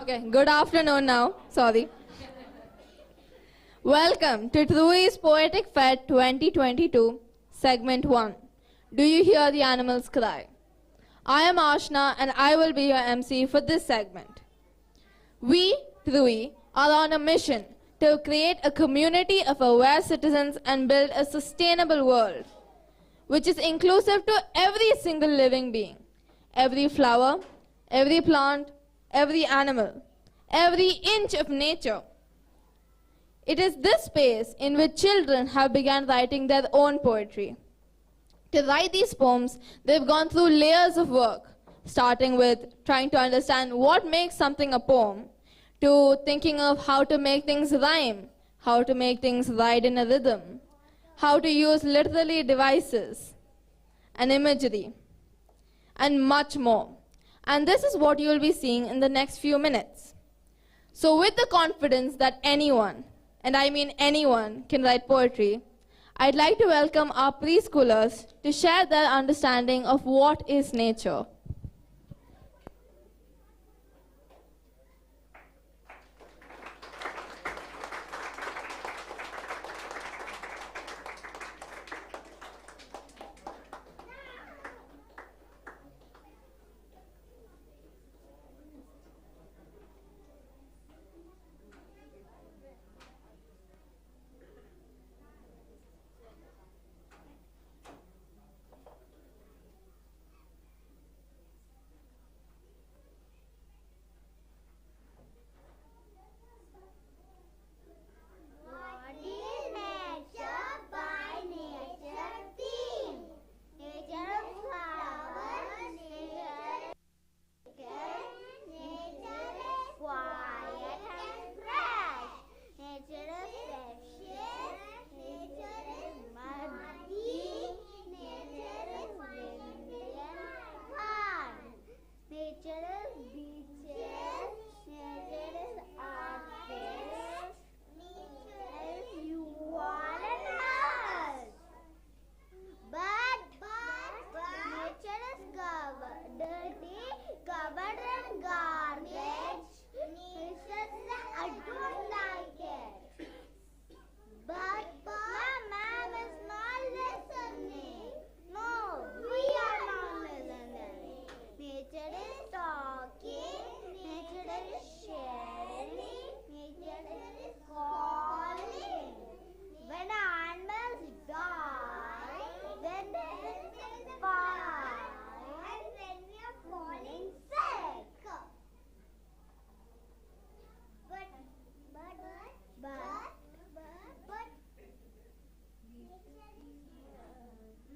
Okay, good afternoon now. Sorry. Welcome to Trui's Poetic Fed 2022, Segment 1. Do you hear the animals cry? I am Ashna and I will be your MC for this segment. We, Trui, are on a mission to create a community of aware citizens and build a sustainable world, which is inclusive to every single living being, every flower, every plant, every animal, every inch of nature. It is this space in which children have begun writing their own poetry. To write these poems, they've gone through layers of work, starting with trying to understand what makes something a poem, to thinking of how to make things rhyme, how to make things ride in a rhythm, how to use literary devices and imagery, and much more. And this is what you will be seeing in the next few minutes. So with the confidence that anyone, and I mean anyone, can write poetry, I'd like to welcome our preschoolers to share their understanding of what is nature. What is nature by nature theme? Nature of flowers, nature is quiet and fresh. Nature is precious, nature is muddy, nature is windy and fun. Nature is beaches, nature is artists, nature is you all and us. But nature is dirty, covered in garbage. Nature says, I don't like it. But ma'am is not listening. No, we are not listening. Nature is talking, nature is sharing, nature is calling. When animals die, then there is fire. And when we are falling sick. But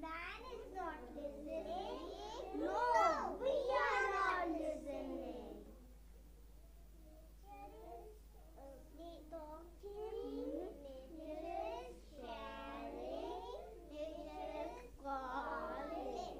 man is not listening. No, we are not listening. Talking, nature is sharing, nature is calling.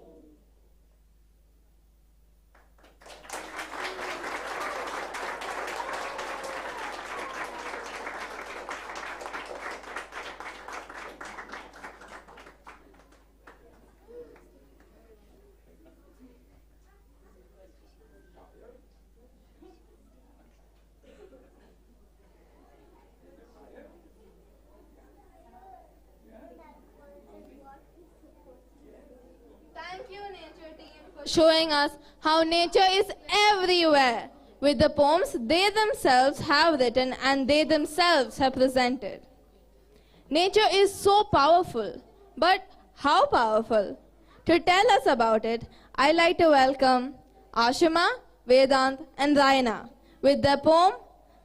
Thank you, Nature Team, for showing us how nature is everywhere, with the poems they themselves have written and they themselves have presented. Nature is so powerful, but how powerful? To tell us about it, I'd like to welcome Ashima, Vedant, and Raina with their poem,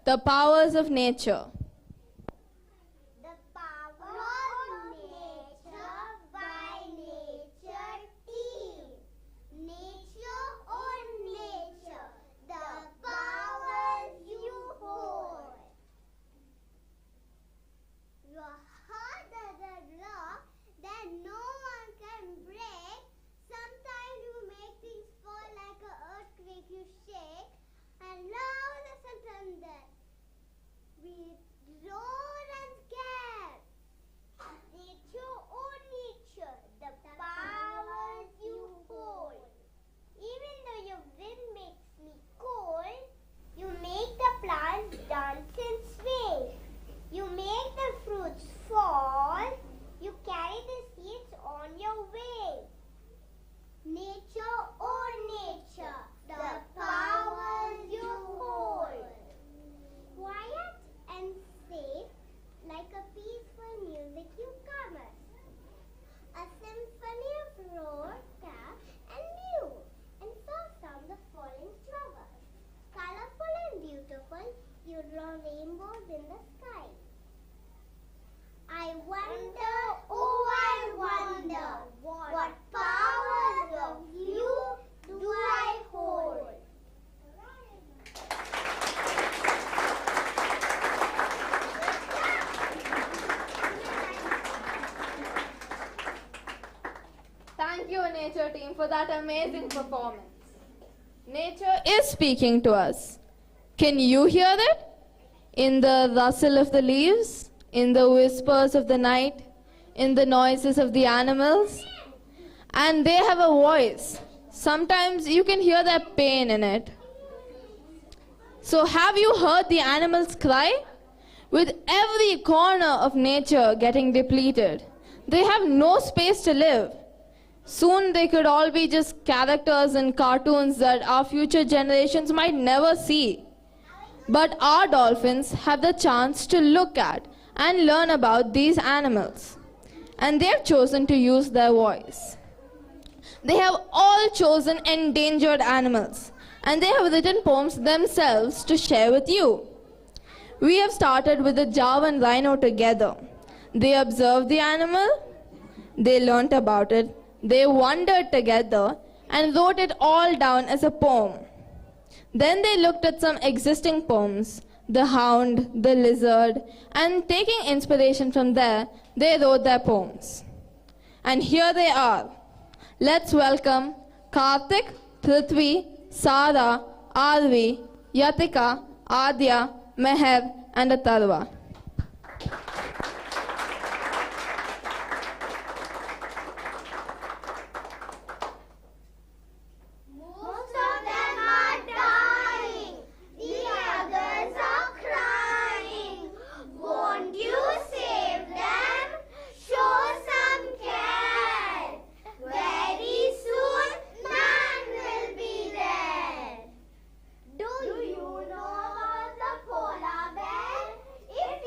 The Powers of Nature. The power of nature by nature team. Nature on nature, the powers you hold. Your heart is a rock that no one can break. Sometimes you make things fall like an earthquake, you shake, and loud as a thunder. We are rainbows in the sky. I wonder, oh I wonder, what powers of you do I hold? Thank you, nature team, for that amazing performance. Nature is speaking to us. Can you hear it? In the rustle of the leaves, in the whispers of the night, in the noises of the animals. And they have a voice. Sometimes you can hear their pain in it. So have you heard the animals cry? With every corner of nature getting depleted, they have no space to live. Soon they could all be just characters in cartoons that our future generations might never see. But our dolphins have the chance to look at and learn about these animals. And they have chosen to use their voice. They have all chosen endangered animals. And they have written poems themselves to share with you. We have started with the Javan rhino together. They observed the animal, they learnt about it, they wandered together and wrote it all down as a poem. Then they looked at some existing poems, the hound, the lizard, and taking inspiration from there, they wrote their poems. And here they are. Let's welcome Karthik, Prithvi, Sara, Arvi, Yatika, Adya, Meher, and Atharva. Most of them are dying. The others are crying. Won't you save them? Show some care. Very soon, none will be there. Do you know about the polar bear? If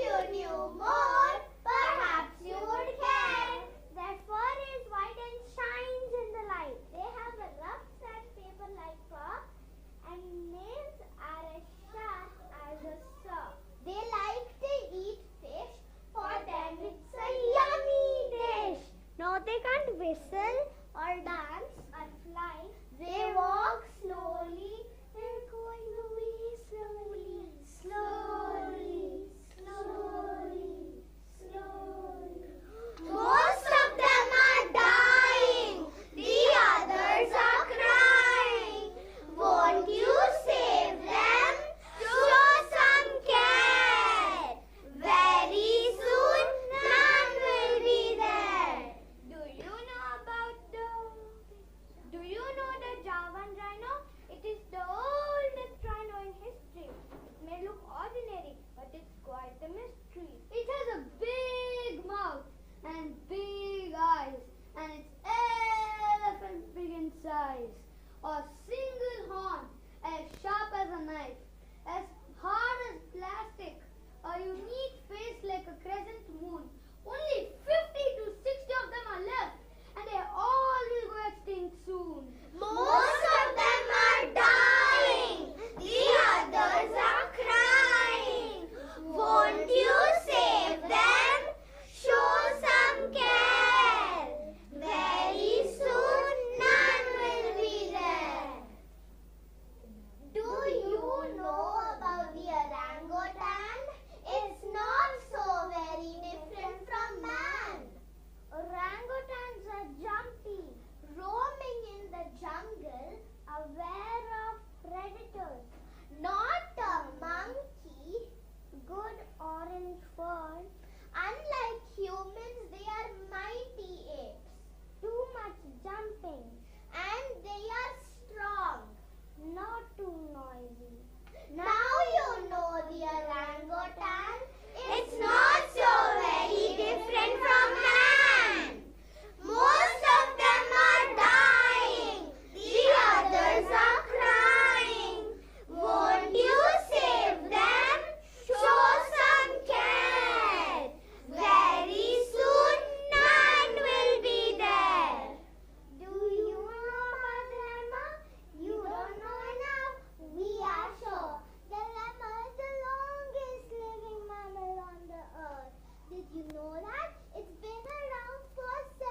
know that? It's been around for 70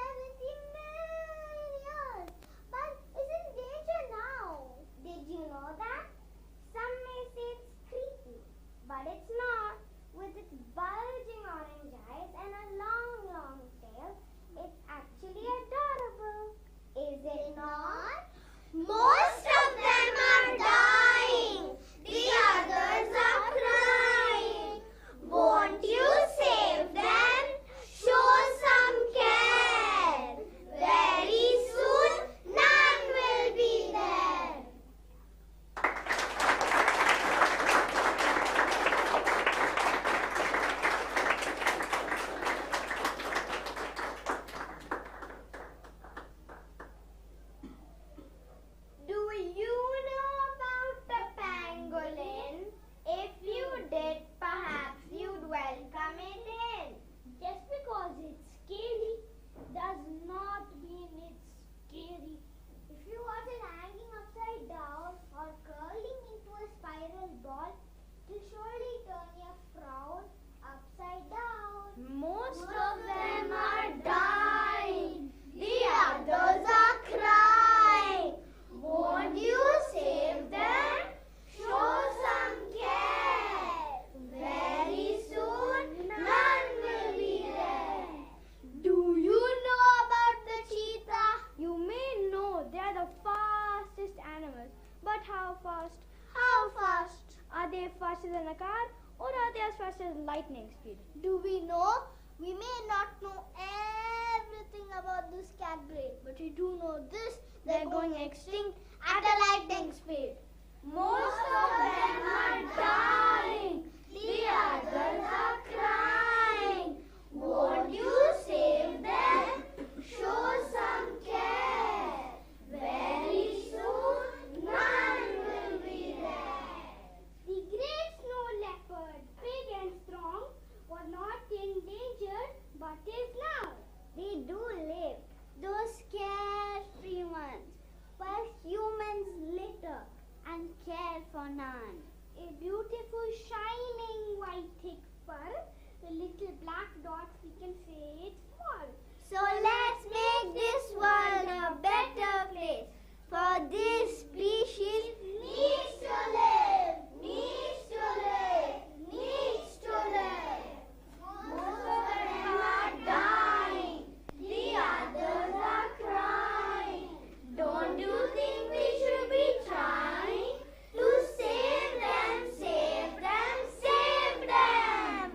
million years, but it's in danger now. Did you know that? Some may say it's creepy, but it's not. With its bulging orange eyes and a long tail, it's actually adorable. Is it not? Most of them are dying. The others are crying. Won't you save them? Show some care. Very soon, none will be there. Do you know about the pangolin? If you did, perhaps you'd welcome it in. Just because it's scary does not mean it's scary. If you watch it hanging upside down or curling into a spiral ball, it'll surely turn your frown upside down. Most of them are dying. The others are crying. Won't you save them? Show some care. Very soon, none will be there. Do you know about the cheetah? You may know they are the fastest animals, but how fast? How fast? Are they faster than a car, or are they as fast as lightning speed? Do we know? We may not know everything about this cat breed, but we do know this: they're going extinct at a lightning speed. Most of them are dying. The others are crying. Won't you save them? Show some care. Very soon, none will be there. The great snow leopard, big and strong, was not endangered, but is now. They do live, those carefree ones, while humans litter and care for none. A beautiful shining white thick fur, the little black dots we can say it's small. So let's make this world a better place, for this species needs to live, needs to live, needs to live. Most of them are dying, the others are crying. Don't you think we should be trying to save them, save them, save them?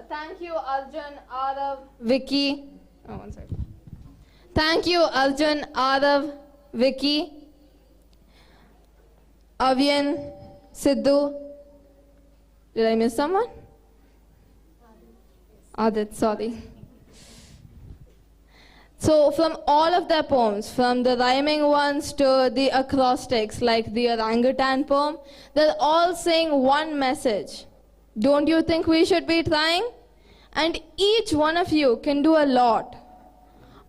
Thank you, Arjun, Arav, Vicky. Oh, one second. Thank you, Arjun, Arav, Vicky, Avian, Sidhu. Did I miss someone? Adit, sorry. So from all of their poems, from the rhyming ones to the acrostics like the orangutan poem, they're all saying one message. Don't you think we should be trying? And each one of you can do a lot.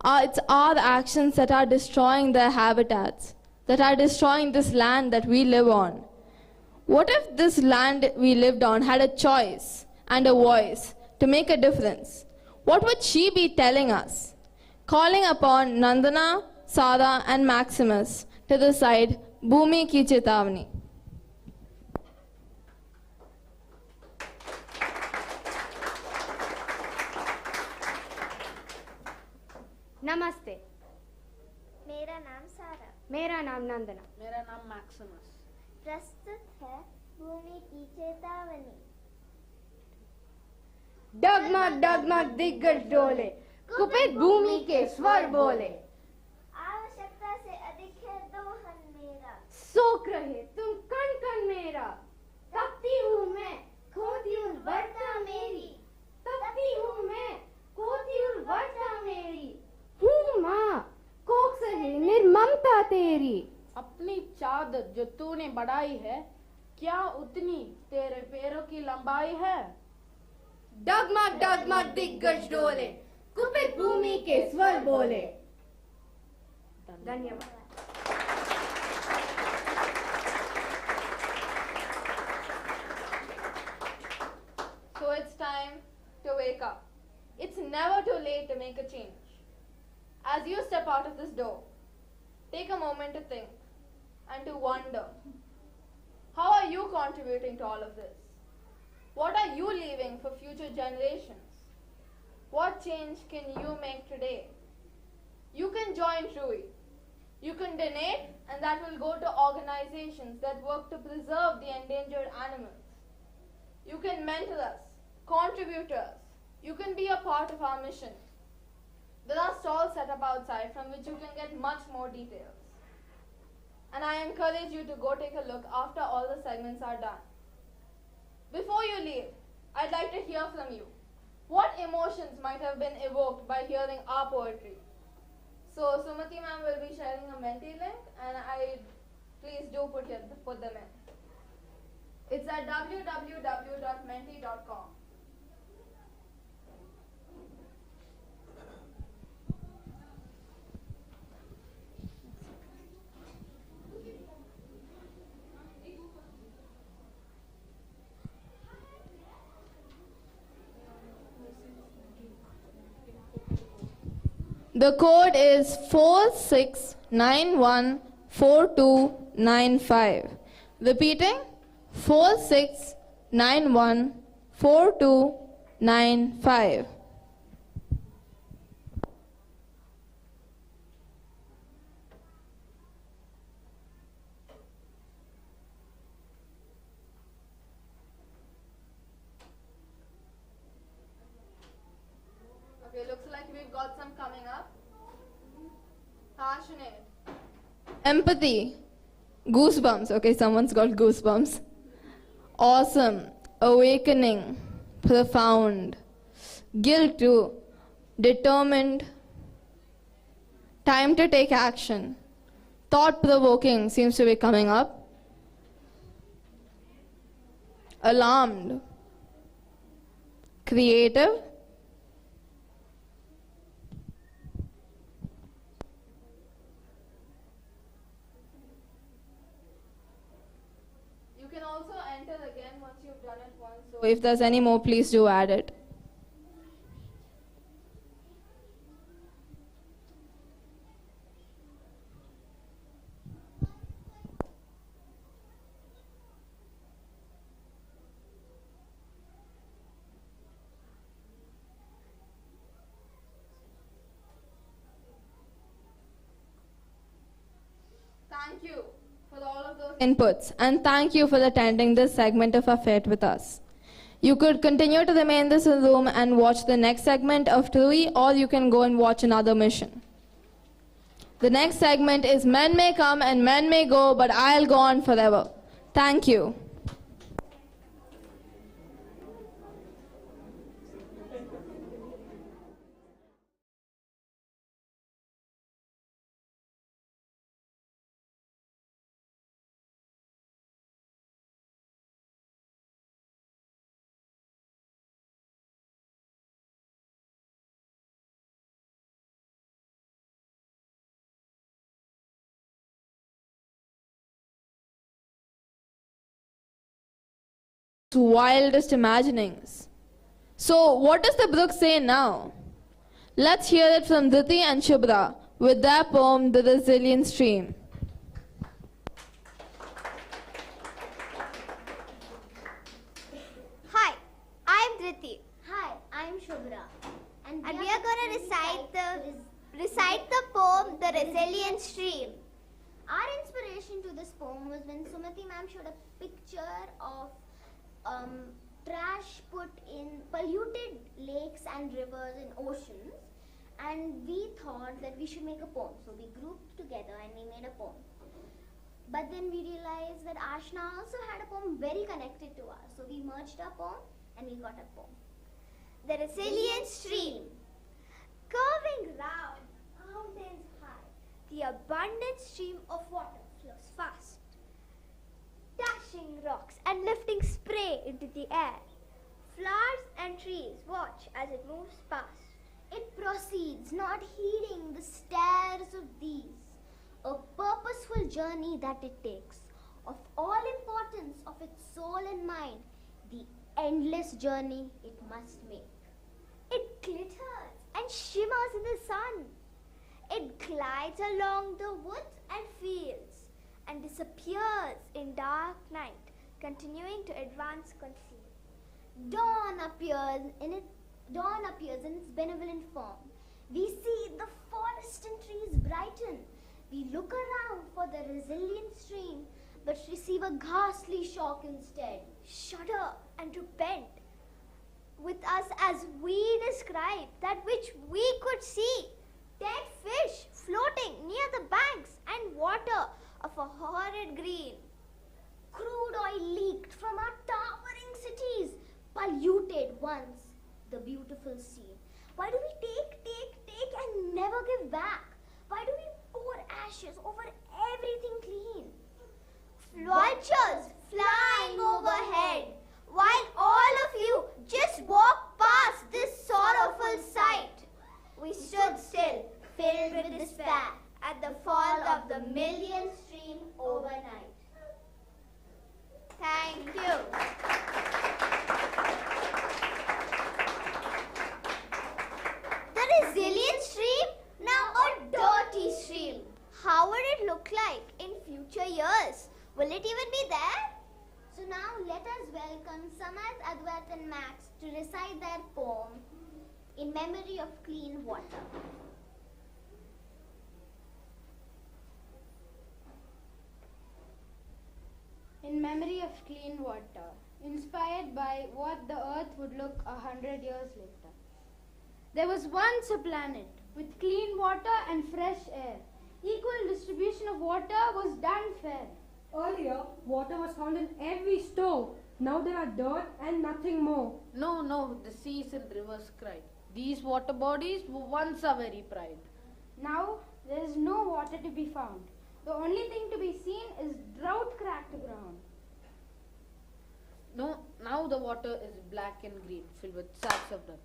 It's our actions that are destroying their habitats, that are destroying this land that we live on. What if this land we lived on had a choice and a voice to make a difference? What would she be telling us? Calling upon Nandana, Sara and Maximus to recite Bhumi Ki Chetavani. नमस्ते, मेरा नाम सारा, मेरा नाम नंदना। मेरा नाम Maximus. प्रस्तुत है भूमि की चेतावनी। डगमग डगमग दिग्गज डोले, कुपित भूमि के स्वर बोले। आवश्यकता से अधिक है दोहन मेरा, सोख रहे तुम कण कण मेरा। तपती हूँ मैं, खोती हूँ वर्षा मेरी। तपती हूँ मैं, खोती हूँ वर्षा मेरी। हूँ माँ, कोख सहे निर्ममता तेरी। अपनी चादर जो तूने बढ़ाई है, क्या उतनी तेरे पैरों की लंबाई है? डगमग डगमग दिग्गज डोले, कुपित भूमि के स्वर बोले। धन्यवाद। So it's time to wake up. It's never too late to make a change. As you step out of this door, take a moment to think and to wonder, how are you contributing to all of this? What are you leaving for future generations? What change can you make today? You can join TRUI. You can donate, and that will go to organizations that work to preserve the endangered animals. You can mentor us, contribute to us. You can be a part of our mission. There are stalls set up outside from which you can get much more details. And I encourage you to go take a look after all the segments are done. Before you leave, I'd like to hear from you. What emotions might have been evoked by hearing our poetry? So Sumati ma'am will be sharing a Menti link, and please do put them in. It's at www.menti.com. The code is 46914295. Repeating, 46914295. Okay, looks like we've got some coming up. Passionate. Empathy. Goosebumps. Okay, someone's got goosebumps. Awesome. Awakening. Profound. Guilt too. Determined. Time to take action. Thought-provoking seems to be coming up. Alarmed. Creative. You can also enter again once you've done it once. So if there's any more, please do add it. Thank you for all of those inputs, and thank you for attending this segment of our fete with us. You could continue to remain in this room and watch the next segment of TRUI, or you can go and watch another mission. The next segment is Men May Come and Men May Go, but I'll go on forever. Thank you. Wildest imaginings. So, what does the brook say now? Let's hear it from Dhriti and Shubhra with their poem, The Resilient Stream. Hi, I'm Dhriti. Hi, I'm Shubhra. And we are going to recite the poem, The Resilient Stream. Our inspiration to this poem was when Sumati ma'am showed a picture of trash put in polluted lakes and rivers and oceans, and we thought that we should make a poem. So we grouped together and we made a poem. But then we realized that Ashna also had a poem very connected to us. So we merged our poem and we got a poem. The Resilient Stream. Curving round, mountains high, the abundant stream of water flows fast, dashing rocks and lifting spray into the air. Flowers and trees watch as it moves past. It proceeds, not heeding the stares of these. A purposeful journey that it takes, of all importance of its soul and mind, the endless journey it must make. It glitters and shimmers in the sun. It glides along the woods and fields and disappears in dark night, continuing to advance concealed. Dawn appears in its benevolent form. We see the forest and trees brighten. We look around for the resilient stream, but receive a ghastly shock instead. Shudder and repent. With us as we describe that which we could see, dead fish floating near the banks and water of a horrid green. Crude oil leaked from our towering cities, polluted once the beautiful sea. Why do we take and never give back? Why do we pour ashes over everything clean? Vultures flying overhead, while all of you just walk past this sorrowful sight. We stood still, filled with despair, at the fall of the million stream overnight. Thank you. The resilient stream, now a dirty stream. How would it look like in future years? Will it even be there? So now let us welcome Samarth, Advait and Max to recite their poem in memory of clean water. In memory of clean water, inspired by what the earth would look 100 years later. There was once a planet with clean water and fresh air. Equal distribution of water was done fair. Earlier, water was found in every store. Now there are dirt and nothing more. No, the seas and rivers cried. These water bodies were once our very pride. Now there is no water to be found. The only thing to be seen is drought-cracked ground. No, now the water is black and green, filled with sacks of dirt.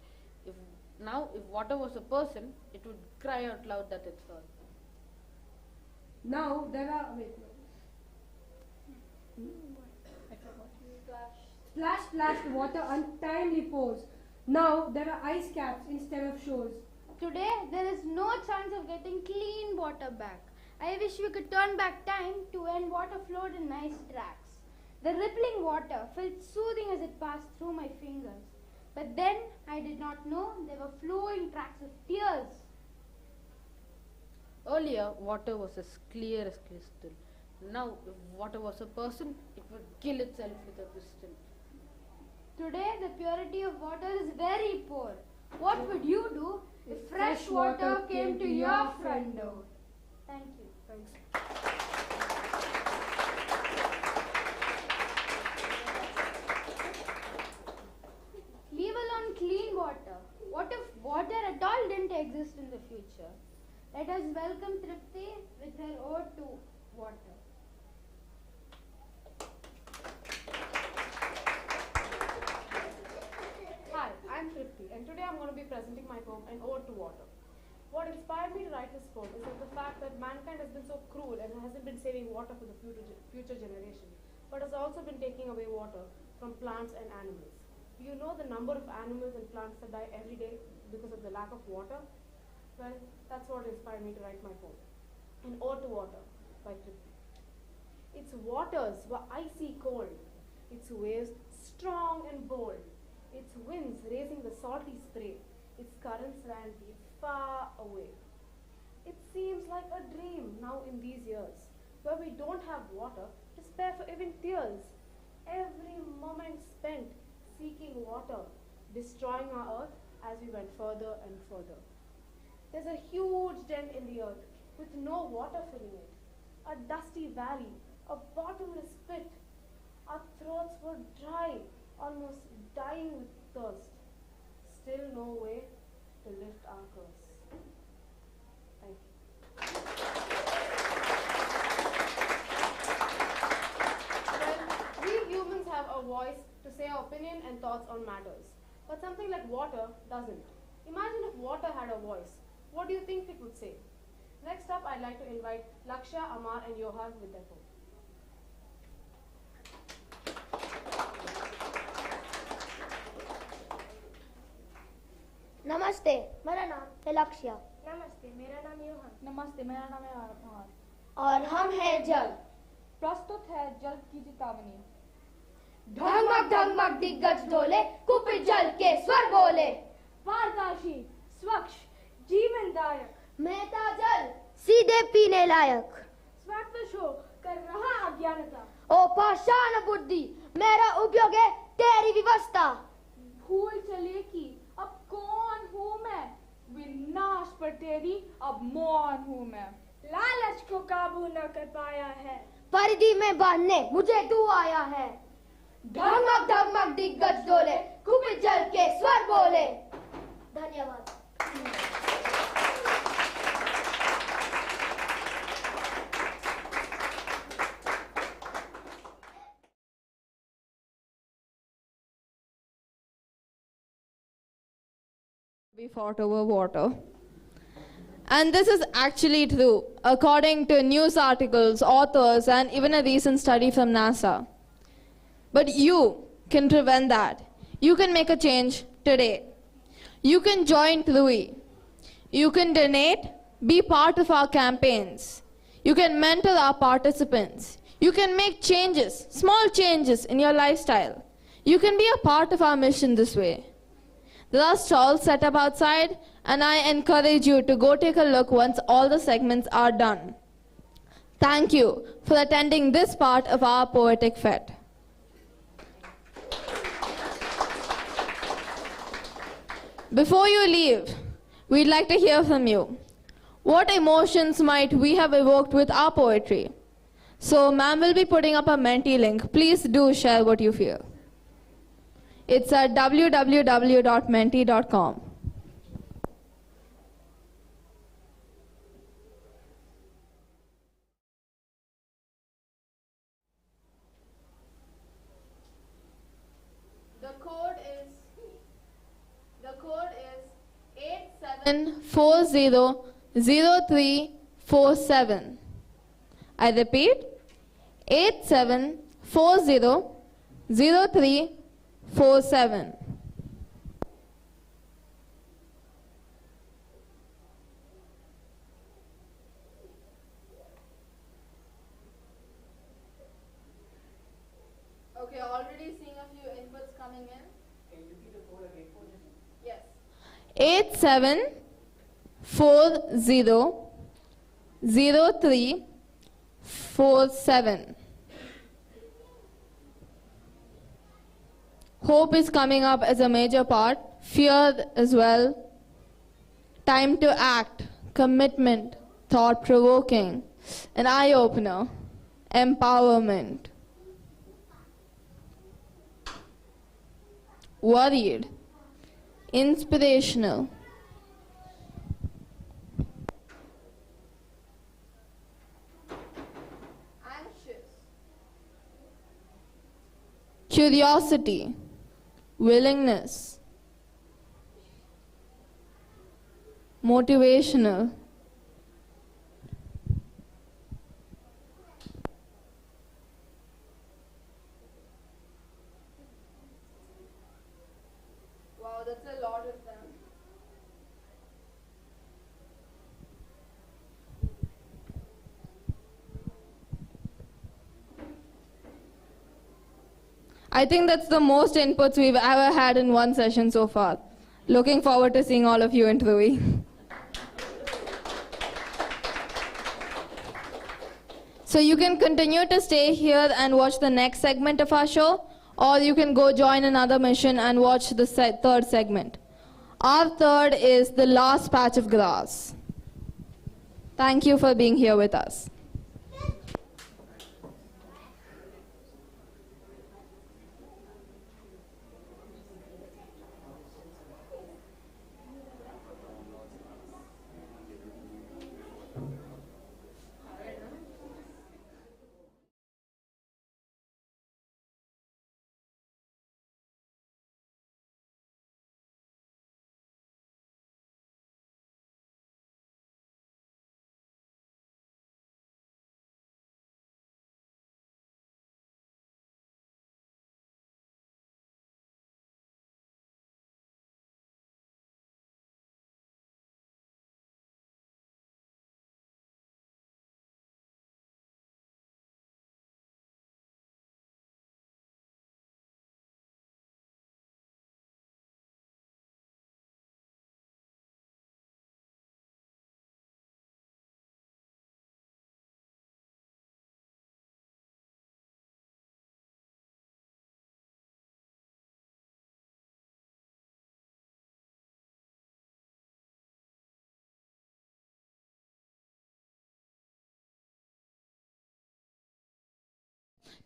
If water was a person, it would cry out loud that it's earth. Now there are... Splash, splash, the water untimely pours. Now there are ice caps instead of shores. Today there is no chance of getting clean water back. I wish we could turn back time to when water flowed in nice tracks. The rippling water felt soothing as it passed through my fingers. But then I did not know there were flowing tracks of tears. Earlier, water was as clear as crystal. Now, if water was a person, it would kill itself with a pistol. Today, the purity of water is very poor. What would you do if fresh water came to your front door? Thank you. Thanks. Leave alone clean water. What if water at all didn't exist in the future? Let us welcome Tripti with her ode to water. Hi, I'm Tripti, and today I'm going to be presenting my poem, An Ode to Water. What inspired me to write this poem is that the fact that mankind has been so cruel and hasn't been saving water for the future generation, but has also been taking away water from plants and animals. Do you know the number of animals and plants that die every day because of the lack of water? Well, that's what inspired me to write my poem, An Ode to Water by Tripti. Its waters were icy cold, its waves strong and bold, its winds raising the salty spray, its currents ran deep far away. It seems like a dream now in these years, where we don't have water to spare for even tears. Every moment spent seeking water, destroying our earth as we went further and further. There's a huge dent in the earth with no water filling it, a dusty valley, a bottomless pit. Our throats were dry, almost dying with thirst. Still no way to lift our curse. Thank you. Well, we humans have a voice to say our opinion and thoughts on matters. but something like water doesn't. Imagine if water had a voice. What do you think it would say? Next up, I'd like to invite Lakshya, Amar, and Johan with their poem. नमस्ते, मेरा नाम है लक्ष्य। नमस्ते, मेरा नाम योहन। नमस्ते, मेरा नाम है आरमान। और हम हैं जल। प्रस्तुत है जल की चेतावनी। ढगमग ढगमग दिग्गज डोले, कुपित जल के स्वर बोले। पारदर्शी, स्वच्छ, जीवनदायक, महता जल, सीधे पीने लायक। स्वात्मश हो कर रहा अज्ञानता। ओ पाषाण बुद्धि, मेरा उपयोग है तेरी व्यवस्था। भूल चले कि अब कौन हूँ मैं, विनाश पर तेरी अब मौन हूँ मैं। लालच को काबू न कर पाया है, परिधि में बांधने मुझे तू आया है। ढगमग ढगमग दिग्गज डोले, कुपित जल के स्वर बोले। धन्यवाद। We fought over water. And this is actually true, according to news articles, authors, and even a recent study from NASA. But you can prevent that. You can make a change today. You can join THRUI. You can donate, be part of our campaigns. You can mentor our participants. You can make changes, small changes in your lifestyle. You can be a part of our mission this way. There are stalls set up outside, and I encourage you to go take a look once all the segments are done. Thank you for attending this part of our Poetic Fete. Before you leave, we'd like to hear from you. What emotions might we have evoked with our poetry? So, ma'am will be putting up a Menti link. Please do share what you feel. It's at www.menti.com. The code is 87400347. I repeat, 87400347. Okay, already seeing a few inputs coming in. Can you repeat the code again for just? Yes. 87400347. Hope is coming up as a major part. Fear as well. Time to act. Commitment. Thought-provoking. An eye-opener. Empowerment. Worried. Inspirational. Anxious. Curiosity. Willingness. Motivational. Wow, that's a lot of them. I think that's the most inputs we've ever had in one session so far. Looking forward to seeing all of you in THRUI. So you can continue to stay here and watch the next segment of our show, or you can go join another mission and watch the third segment. Our third is the last patch of grass. Thank you for being here with us.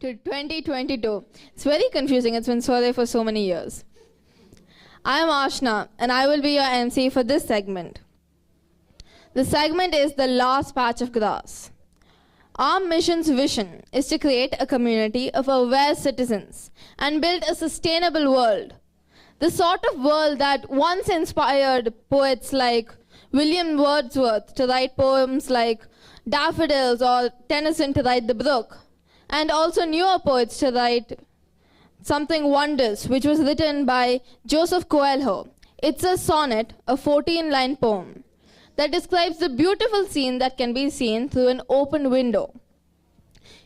to 2022. It's very confusing. It's been so there for so many years. I am Ashna, and I will be your MC for this segment. The segment is The Last Patch of Grass. Our mission's vision is to create a community of aware citizens and build a sustainable world. The sort of world that once inspired poets like William Wordsworth to write poems like Daffodils or Tennyson to write The Brook, and also newer poets to write Something Wondrous, which was written by Joseph Coelho. It's a sonnet, a 14-line poem, that describes the beautiful scene that can be seen through an open window.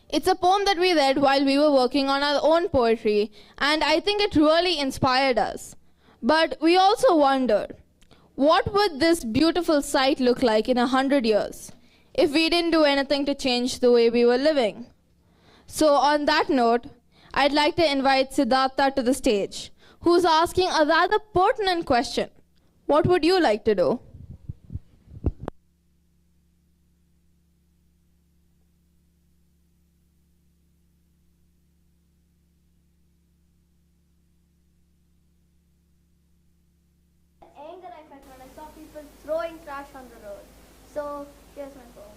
It's a poem that we read while we were working on our own poetry, and I think it really inspired us. But we also wondered, what would this beautiful sight look like in 100 years if we didn't do anything to change the way we were living? So on that note, I'd like to invite Siddhartha to the stage, who's asking a rather pertinent question. What would you like to do? Anger I felt when I saw people throwing trash on the road. So here's my poem.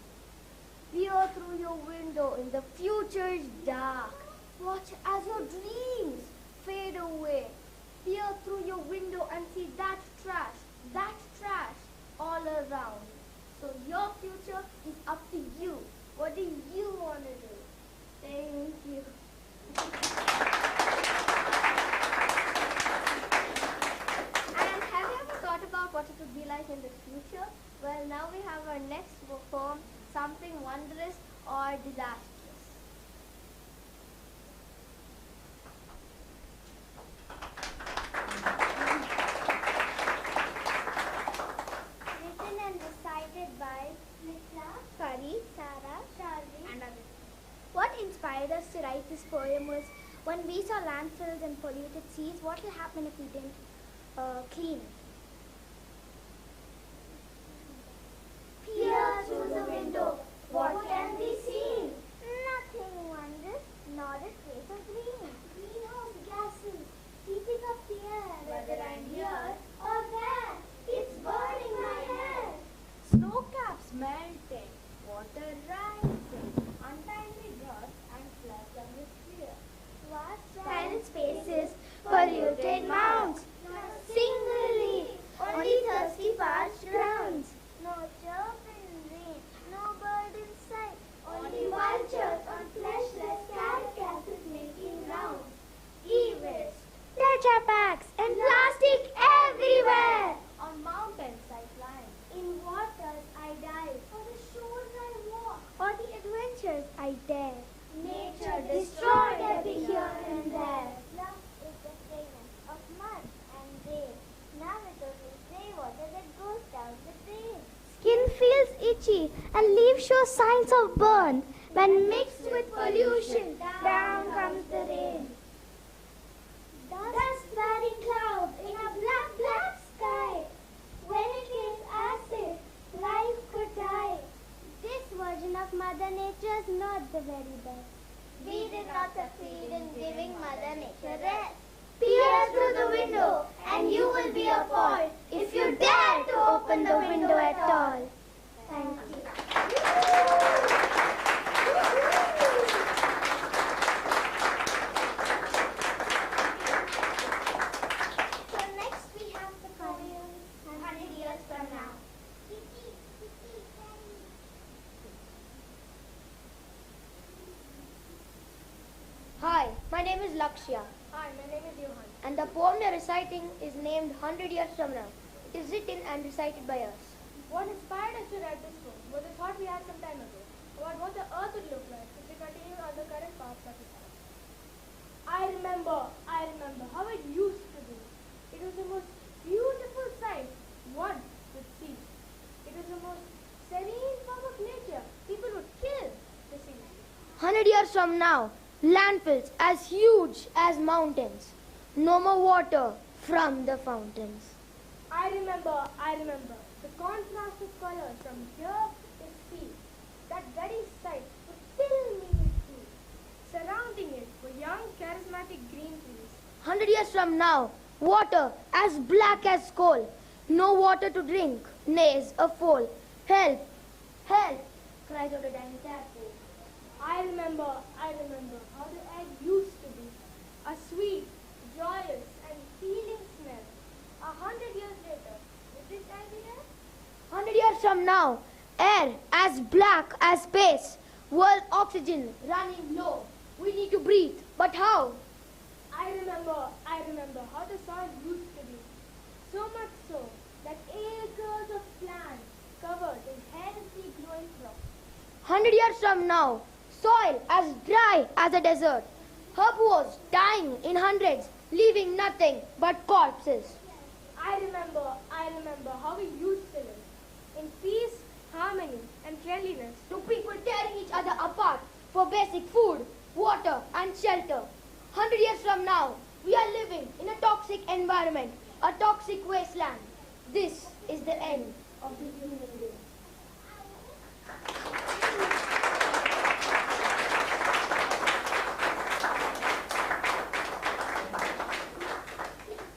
Peer through your window in the future's dark. Watch as your dreams fade away. Peer through your window and see that trash all around. So your future is up to you. What do you want to do? Thank you. And have you ever thought about what it would be like in the future? Well, now we have our next poem, Something Wondrous or Disastrous. Written and recited by Mitra, Kari, Sarah, Sharvi, and others. What inspired us to write this poem was when we saw landfills and polluted seas, what will happen if we didn't clean it? Peer through the window, what can be seen? Nothing wondrous, not a trace of green. Greenhouse gases, heating up the air. Whether I'm here or there, it's burning my hair. Snow caps melting, water rising, untimely droughts and floods are clear. Vast Silent spaces, polluted mounds. Not singly, only thirsty parched grounds. no chirp in rain, no bird in sight. Only vultures on fleshless carcasses making rounds. E-waste, Tetra packs and plastic everywhere. On mountains I climb, in waters I dive. On the shores I walk. For the adventures I dare. Nature destroyed every here and there. Love is the fragrance of mud and rain. Now it is grey water that goes down the drain. Skin feels itchy and leaves show signs of burn. When mixed with pollution, down comes the rain. Dust-bearing clouds in a black, black sky. When it rains acid, life could die. This version of Mother Nature is not the very best. We did not succeed in giving Mother Nature rest. Peer through the window, and you will be appalled if you dare to open the window at all. Thank you. So next we have the poem 100 years from now. Hi, my name is Lakshya. Hi, my name is Johan. And the poem we are reciting is named 100 Years From Now. It is written and recited by us. What inspired us to write this poem was a thought we had some time ago about what the earth would look like if we continued on the current path that we have. I remember how it used to be. It was the most beautiful sight one could see. It was the most serene form of nature. People would kill to see it. 100 years from now, landfills as huge as mountains. No more water from the fountains. I remember the contrast of colors from here to sea. That very sight would fill me with peace. Surrounding it were young, charismatic green trees. 100 years from now, water as black as coal. No water to drink, nays a foal. Help! Help! Cries out a tiny tadpole. I remember how the egg used to be. A sweet, joyous, and healing smell. 100 years later, would this egg be there? 100 years from now, air as black as space. World oxygen running low. We need to breathe, but how? I remember how the soil used to be. So much so that acres of land covered in healthy growing crops. 100 years from now, soil as dry as a desert. Herbivores dying in hundreds, leaving nothing but corpses. I remember how we used to live in peace, harmony, and cleanliness. To people tearing each other apart for basic food, water, and shelter. 100 years from now, we are living in a toxic environment, a toxic wasteland. This is the end of the human race.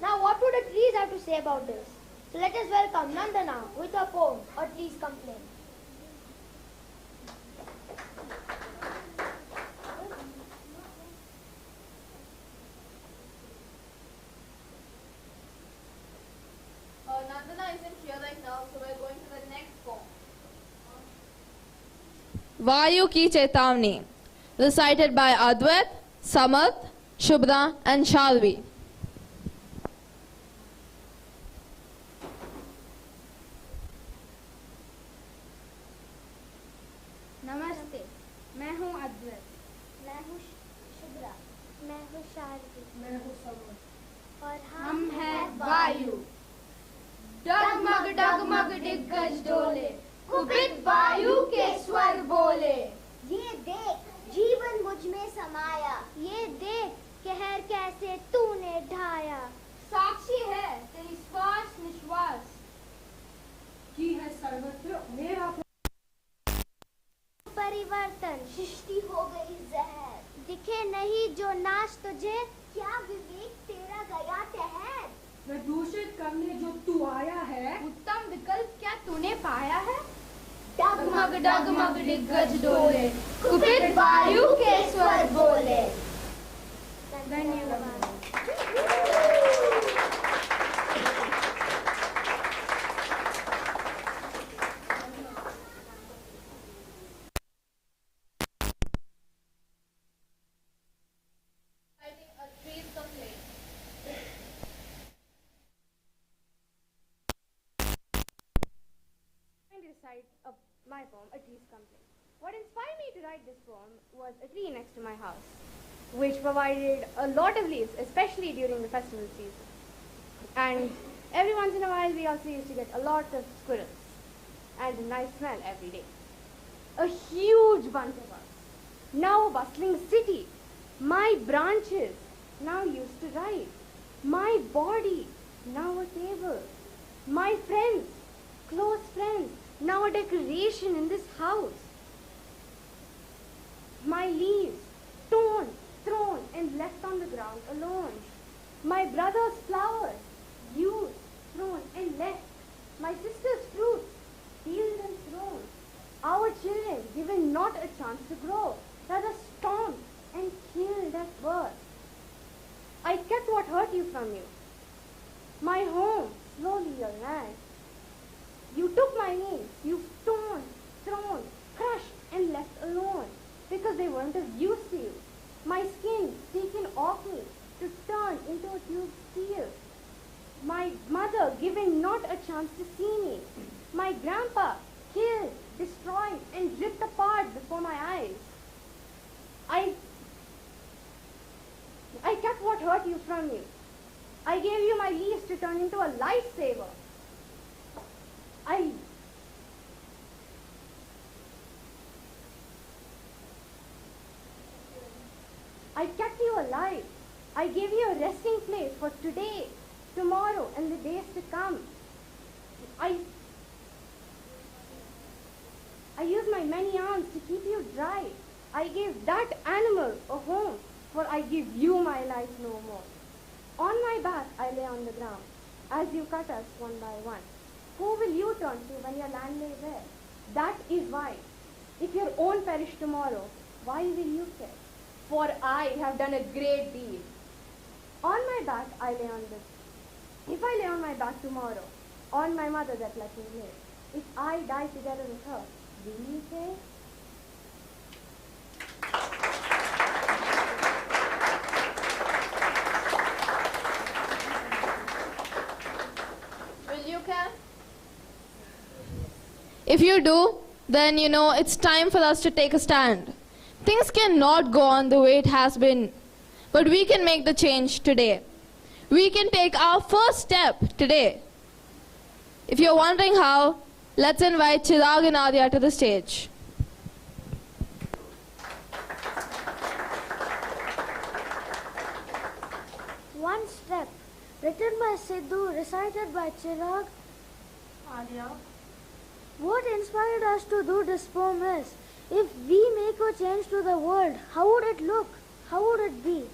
Now, what do the trees have to say about this? So let us welcome Nandana with her poem, A Tree's Complaint. Nandana isn't here right now, so we're going to the next poem. Vayu Ki Chetavni, recited by Advait, Samarth, Shubhra and Shalvi. नमस्ते, मैं हूँ अद्वैत, मैं हूँ शुभ्रा, मैं हूँ शारदी, मैं हूँ समर्थ और हम हैं वायु। डगमग डगमग दिग्गज डोले, कुपित वायु के स्वर बोले। ये देख जीवन मुझ में समाया, ये देख कहर कैसे तूने ढाया। साक्षी है तेरी श्वास निश्वास की है सर्वत्र मेरा परिवर्तन सृष्टि हो गई जहर, दिखे नहीं जो नाश तुझे, क्या विवेक तेरा गया ठहर। मैं दूषित करने जो तू आया है, उत्तम विकल्प क्या तूने पाया है। डगमग दिग्गज डोले, कुपित वायु के स्वर बोले। धन्यवाद। My poem, A Tree's Complaint. What inspired me to write this poem was a tree next to my house, which provided a lot of leaves, especially during the festival season. And every once in a while, we also used to get a lot of squirrels and a nice smell every day. A huge bunch of us, now a bustling city. My branches, now used to write. My body, now a table. My friends, close friends, now a decoration in this house. My leaves, torn, thrown, and left on the ground alone. My brother's flowers, used, thrown, and left. My sister's fruits, peeled and thrown. Our children given not a chance to grow, rather stomped and killed at birth. I kept what hurt you from you. My home, slowly your land. You took my needs, you've torn, thrown, crushed, and left alone, because they weren't of use to you. My skin taken off me to turn into a tube steel. My mother given not a chance to see me. My grandpa killed, destroyed, and ripped apart before my eyes. I kept what hurt you from you. I gave you my leaves to turn into a lifesaver. I kept you alive. I gave you a resting place for today, tomorrow, and the days to come. I used my many arms to keep you dry, I gave that animal a home, for I give you my life no more. On my back I lay on the ground, as you cut us one by one. Who will you turn to when your land lay bare? That is why, if your own perish tomorrow, why will you care? For I have done a great deed. On my back I lay on this. If I lay on my back tomorrow, on my mother that let me live, if I die together with her, will you care? Will you care? If you do, then you know it's time for us to take a stand. Things cannot go on the way it has been, but we can make the change today. We can take our first step today. If you're wondering how, let's invite Chirag and Adya to the stage. One Step, written by Sidhu, recited by Chirag. Adya. What inspired us to do this poem is, if we make a change to the world, how would it look? How would it be?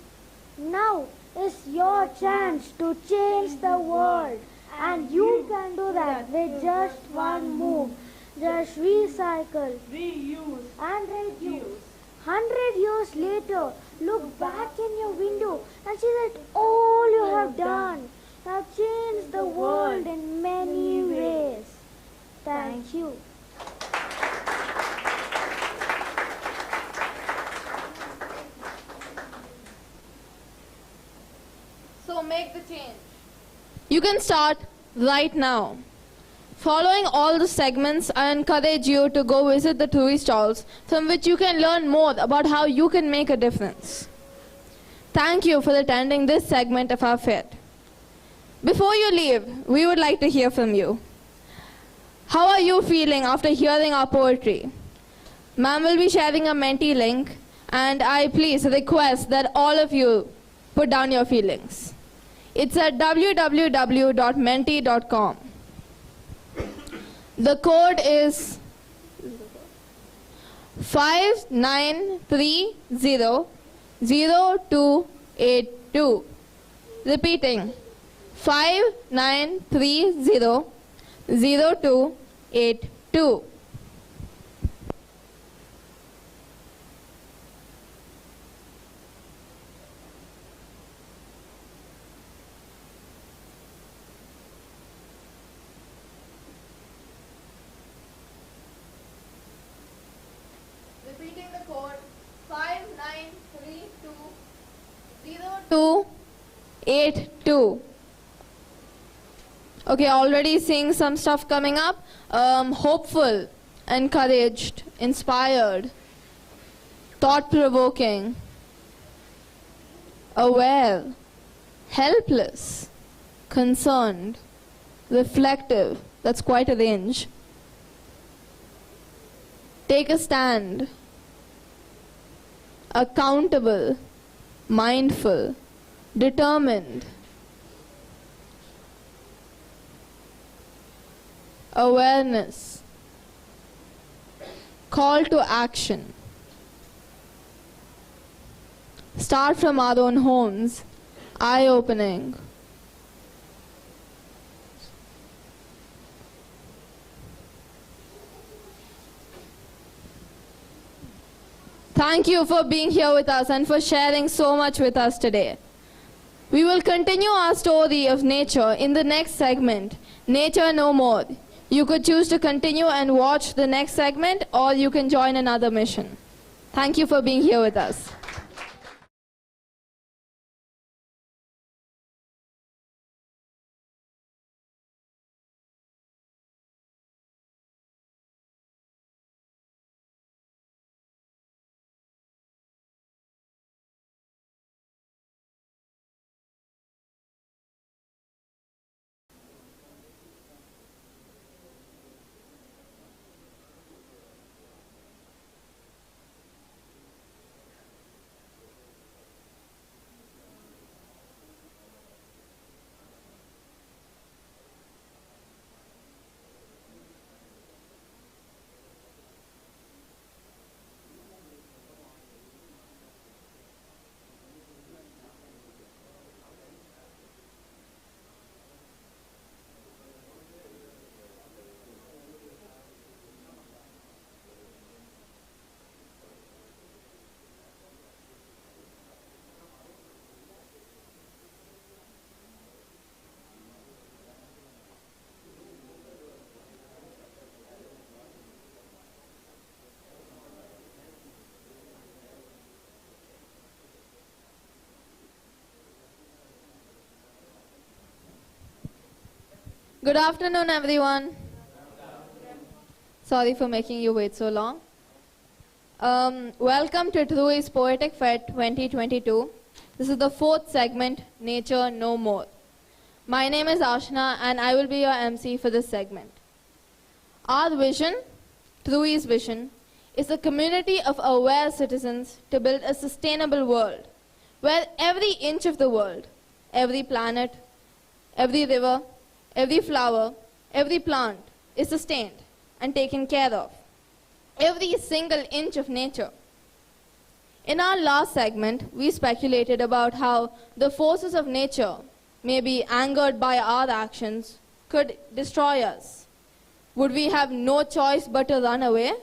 Now is your chance to change the world, and you can do that with just one move. Just recycle, Reuse. and reduce. 100 years later, look back in your window and see that all you have done have changed the world in many ways. Thank you. So make the change. You can start right now. Following all the segments, I encourage you to go visit the tourist stalls from which you can learn more about how you can make a difference. Thank you for attending this segment of our fair. Before you leave, we would like to hear from you. How are you feeling after hearing our poetry? Ma'am will be sharing a Menti link, and I please request that all of you put down your feelings. It's at www.menti.com. The code is 59300282. Repeating, 59300282. Repeating the code, 59320282. Okay, already seeing some stuff coming up. Hopeful, encouraged, inspired, thought-provoking, aware, helpless, concerned, reflective. That's quite a range. Take a stand. Accountable, mindful, determined, awareness, call to action. Start from our own homes, eye-opening. Thank you for being here with us and for sharing so much with us today. We will continue our story of nature in the next segment, Nature No More. You could choose to continue and watch the next segment, or you can join another mission. Thank you for being here with us. Good afternoon, everyone. Sorry for making you wait so long. Welcome to TrueE's Poetic Fed 2022. This is the fourth segment, Nature No More. My name is Ashna and I will be your MC for this segment. Our vision, TrueE's vision, is a community of aware citizens to build a sustainable world where every inch of the world, every planet, every river, every flower, every plant is sustained and taken care of. Every single inch of nature. In our last segment, we speculated about how the forces of nature, may be angered by our actions, could destroy us. Would we have no choice but to run away?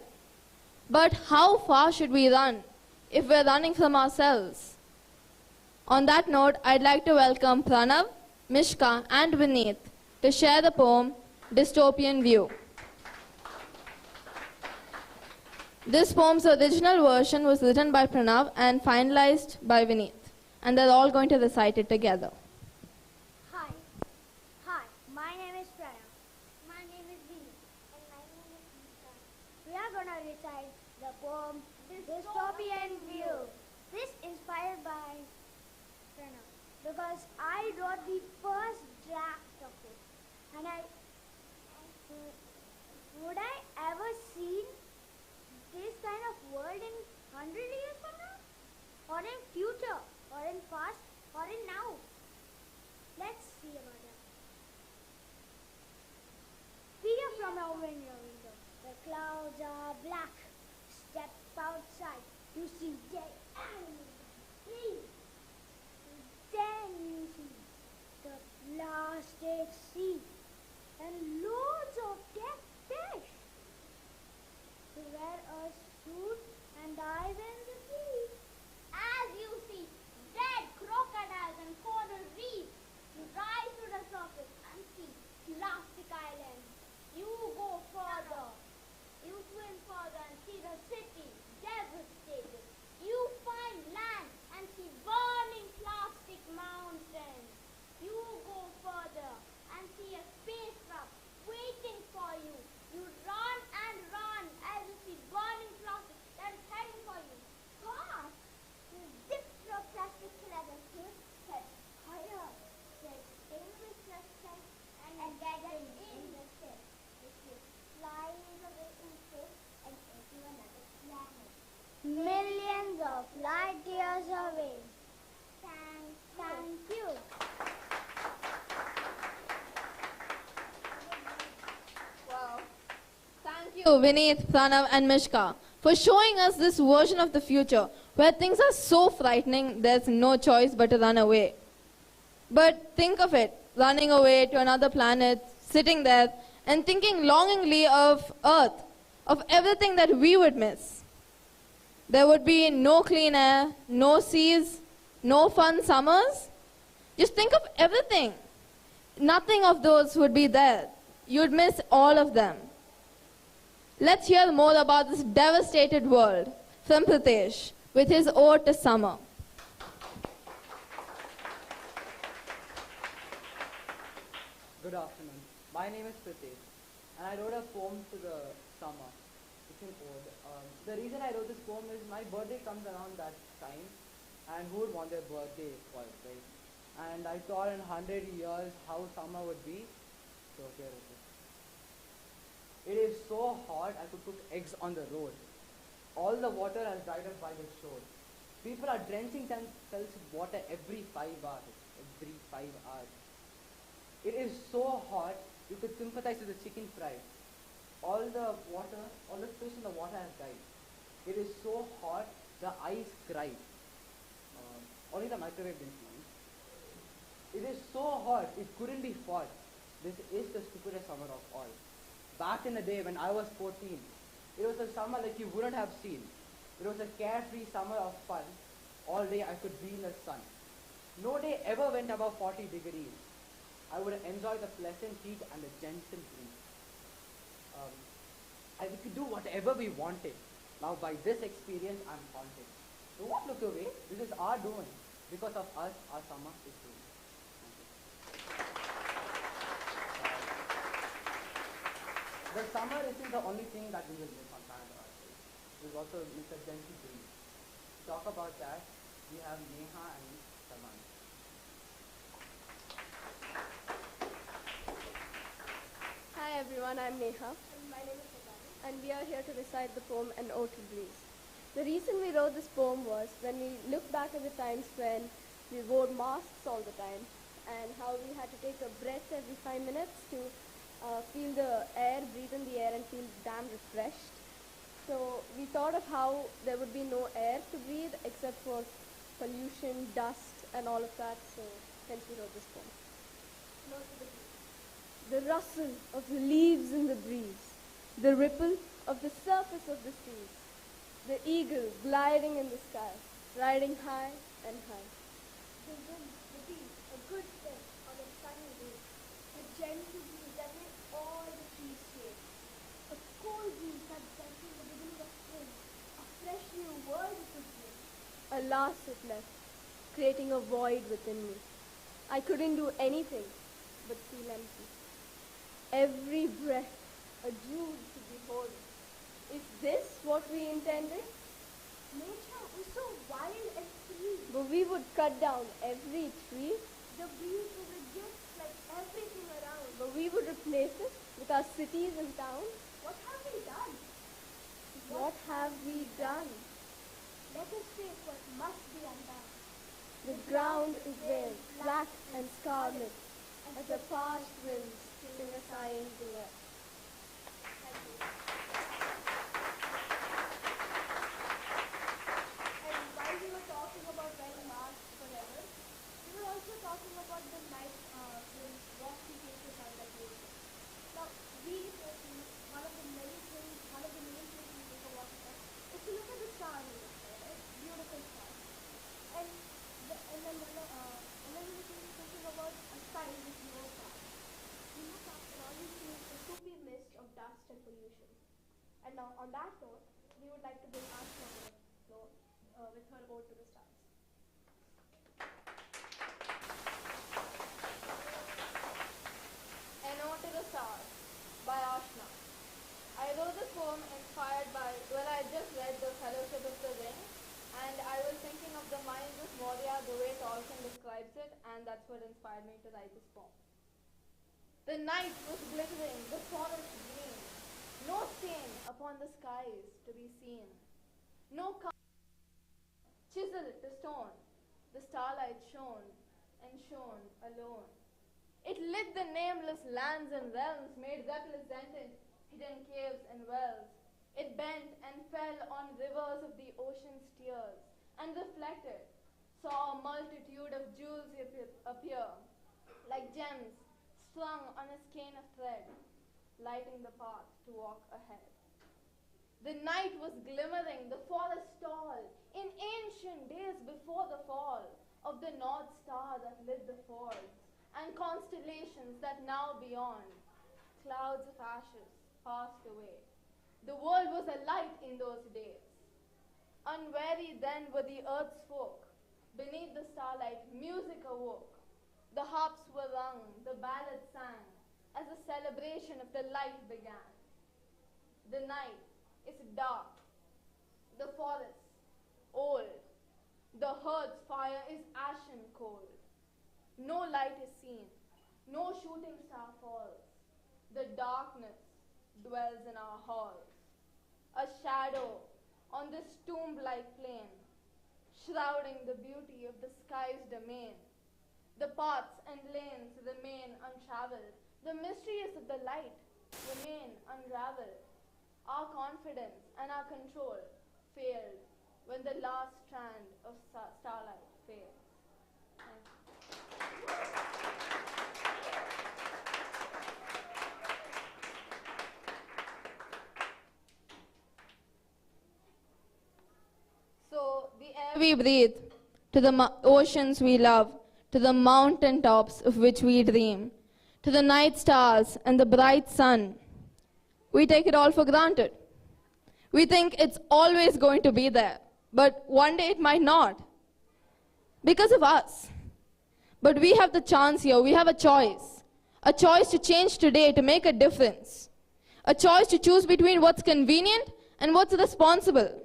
But how far should we run if we're running from ourselves? On that note, I'd like to welcome Pranav, Mishka, and Vineet to share the poem, Dystopian View. This poem's original version was written by Pranav and finalized by Vineet, and they're all going to recite it together. Hi. Hi, my name is Pranav. My name is Vineet. And my name is Mishka. We are going to recite the poem Dystopian View. This inspired by Pranav because I wrote the first draft of it. And would I ever see this kind of world in 100 years from now? Or in future? Or in past? Or in now? Let's see about that. Peer from your window. The clouds are black. Step outside. You see dead animals. Please. Then you see the plastic sea and loads of dead fish. To wear a suit and dive in the sea. As you see dead crocodiles and coral reefs, you rise to the surface and see plastic islands. You go further. You swim further and see the city devastated. You find land and see burning plastic mountains. You go further and see a spacecraft waiting for you. You run and run as you see burning plastic that is heading for you. Fast! You zip through plastic leather to head higher. Then in with plastic and get in the ship. The ship flies away in space and into another planet. Millions of light years away. Thank you. Wow. Thank you, Vineet, Pranav, and Mishka, for showing us this version of the future where things are so frightening there's no choice but to run away. But think of it, running away to another planet, sitting there, and thinking longingly of Earth, of everything that we would miss. There would be no clean air, no seas, no fun summers. Just think of everything. Nothing of those would be there. You'd miss all of them. Let's hear more about this devastated world from Pritesh with his ode to summer. Good afternoon. My name is Pritesh, and I wrote a poem to the summer. It's an ode. The reason I wrote this poem is my birthday comes around that time, and who would want their birthday spoiled, right? And I thought in 100 years how summer would be, so here it is. It is so hot I could cook eggs on the road. All the water has dried up by the shore. People are drenching themselves with water every 5 hours. Every 5 hours. It is so hot you could sympathize with the chicken fry. All the water, all the fish in the water has died. It is so hot the ice cried. Only the microwave didn't mind. It is so hot it couldn't be fought. This is the stupidest summer of all. Back in the day when I was 14, it was a summer like you wouldn't have seen. It was a carefree summer of fun. All day I could be in the sun. No day ever went above 40 degrees. I would enjoy the pleasant heat and the gentle breeze. We could do whatever we wanted. Now by this experience, I'm haunted. Do not look away. This is our doing. Because of us, our summer is doing. The summer isn't the only thing that we will miss on planet Earth. We will also miss a gentle breeze. To talk about that, we have Neha and Saman. Hi everyone, I'm Neha. And my name is Saman. And we are here to recite the poem An Ode to Breeze. The reason we wrote this poem was when we look back at the times when we wore masks all the time and how we had to take a breath every 5 minutes to feel the air, breathe in the air and feel damn refreshed. So we thought of how there would be no air to breathe except for pollution, dust and all of that. So hence we wrote this poem. The rustle of the leaves in the breeze, the ripple of the surface of the seas, the eagle gliding in the sky, riding high and high. The wind, the bee, a good fish on a sunny day, a gentle breeze that made all the trees shake, a cold breeze that settled the beginning of spring, a fresh new world it would bring. Alas, it left, creating a void within me. I couldn't do anything but feel empty. Every breath, a jewel to behold. Is this what we intended? Nature was so wild and free. But we would cut down every tree. The breeze was a gift like everything around. But we would replace it with our cities and towns. What have we done? What have we done? Let us face what must be undone. The ground is veiled, black and scarlet, as the past winds sing a sighing duet. And while we were talking about wearing masks forever, we were also talking about the night when Roxy takes us out that way. Now, we personally, one of the main things we take a walk at is to look at the stars in the sky, right? Beautiful stars. And then we were thinking about a sky with no stars. We look up and all we see is a soupy mist of dust and pollution. And now, on that note, we would like to bring Ashna to the floor with her ode to the stars. An Ode to the Stars by Ashna. I wrote this poem inspired by, I just read The Fellowship of the Ring, and I was thinking of the Mindz of Moria, the way Tolkien describes it, and that's what inspired me to write this poem. The night was glittering, the forest green, no stain upon the skies to be seen, no chiseled to stone, the starlight shone and shone alone. It lit the nameless lands and realms, made represented hidden caves and wells. It bent and fell on rivers of the ocean's tears, and reflected, saw a multitude of jewels appear, like gems strung on a skein of thread, lighting the path to walk ahead. The night was glimmering, the forest tall, in ancient days before the fall of the North Star that lit the fords, and constellations that now beyond, clouds of ashes passed away. The world was alight in those days. Unwary then were the earth's folk. Beneath the starlight, music awoke. The harps were rung, the ballads sang, as the celebration of the light began. The night is dark, the forest old, the hearth's fire is ashen cold. No light is seen, no shooting star falls. The darkness dwells in our halls. A shadow on this tomb-like plain, shrouding the beauty of the sky's domain. The paths and lanes remain untraveled. The mysteries of the light remain unraveled. Our confidence and our control failed when the last strand of starlight failed. Thank you. So, the air we breathe, to the oceans we love, to the mountain tops of which we dream, to the night stars and the bright sun, we take it all for granted. We think it's always going to be there, but one day it might not, because of us. But we have the chance here, we have a choice to change today, to make a difference. a choice to choose between what's convenient and what's responsible.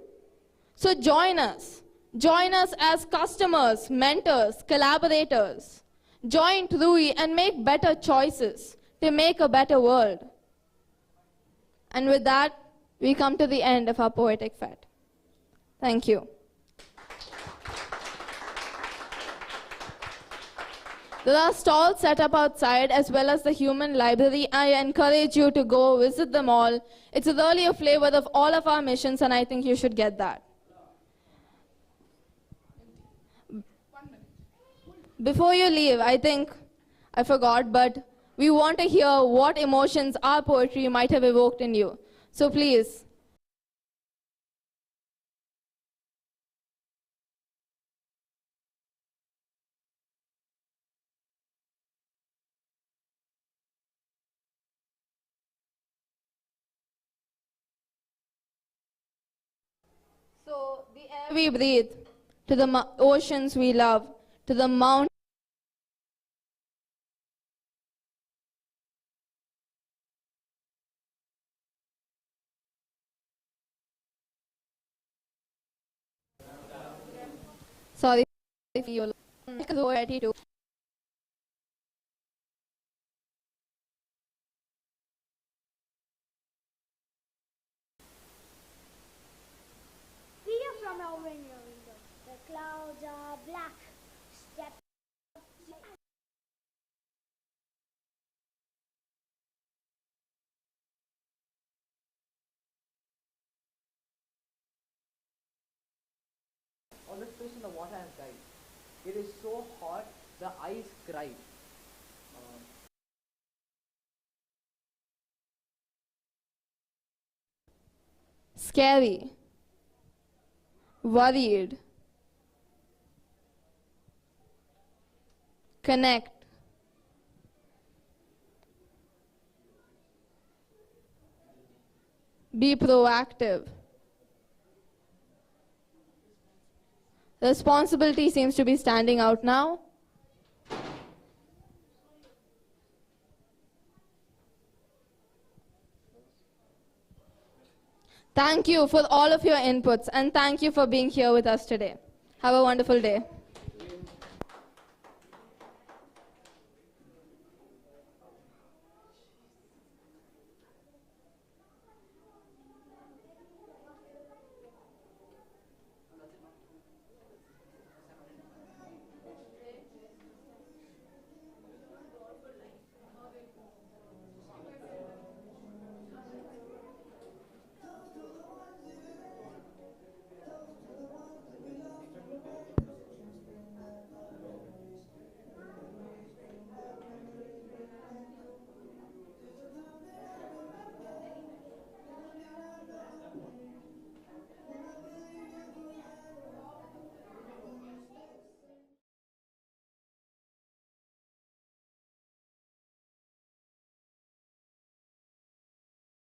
So join us. Join us as customers, mentors, collaborators. Join TRUI and make better choices to make a better world. And with that, we come to the end of our Poetic Fete. Thank you. There are stalls set up outside as well as the human library. I encourage you to go visit them all. It's really a flavor of all of our missions, and I think you should get that. Before you leave, I think I forgot, but we want to hear what emotions our poetry might have evoked in you. So please. So the air we breathe, to the oceans we love, to the mountains. Sorry for you. See you from over in your window. The clouds are black. Step. All the fish in the water has died. It is so hot, the ice cried. Scary, worried, connect, be proactive. Responsibility seems to be standing out now. Thank you for all of your inputs, and thank you for being here with us today. Have a wonderful day.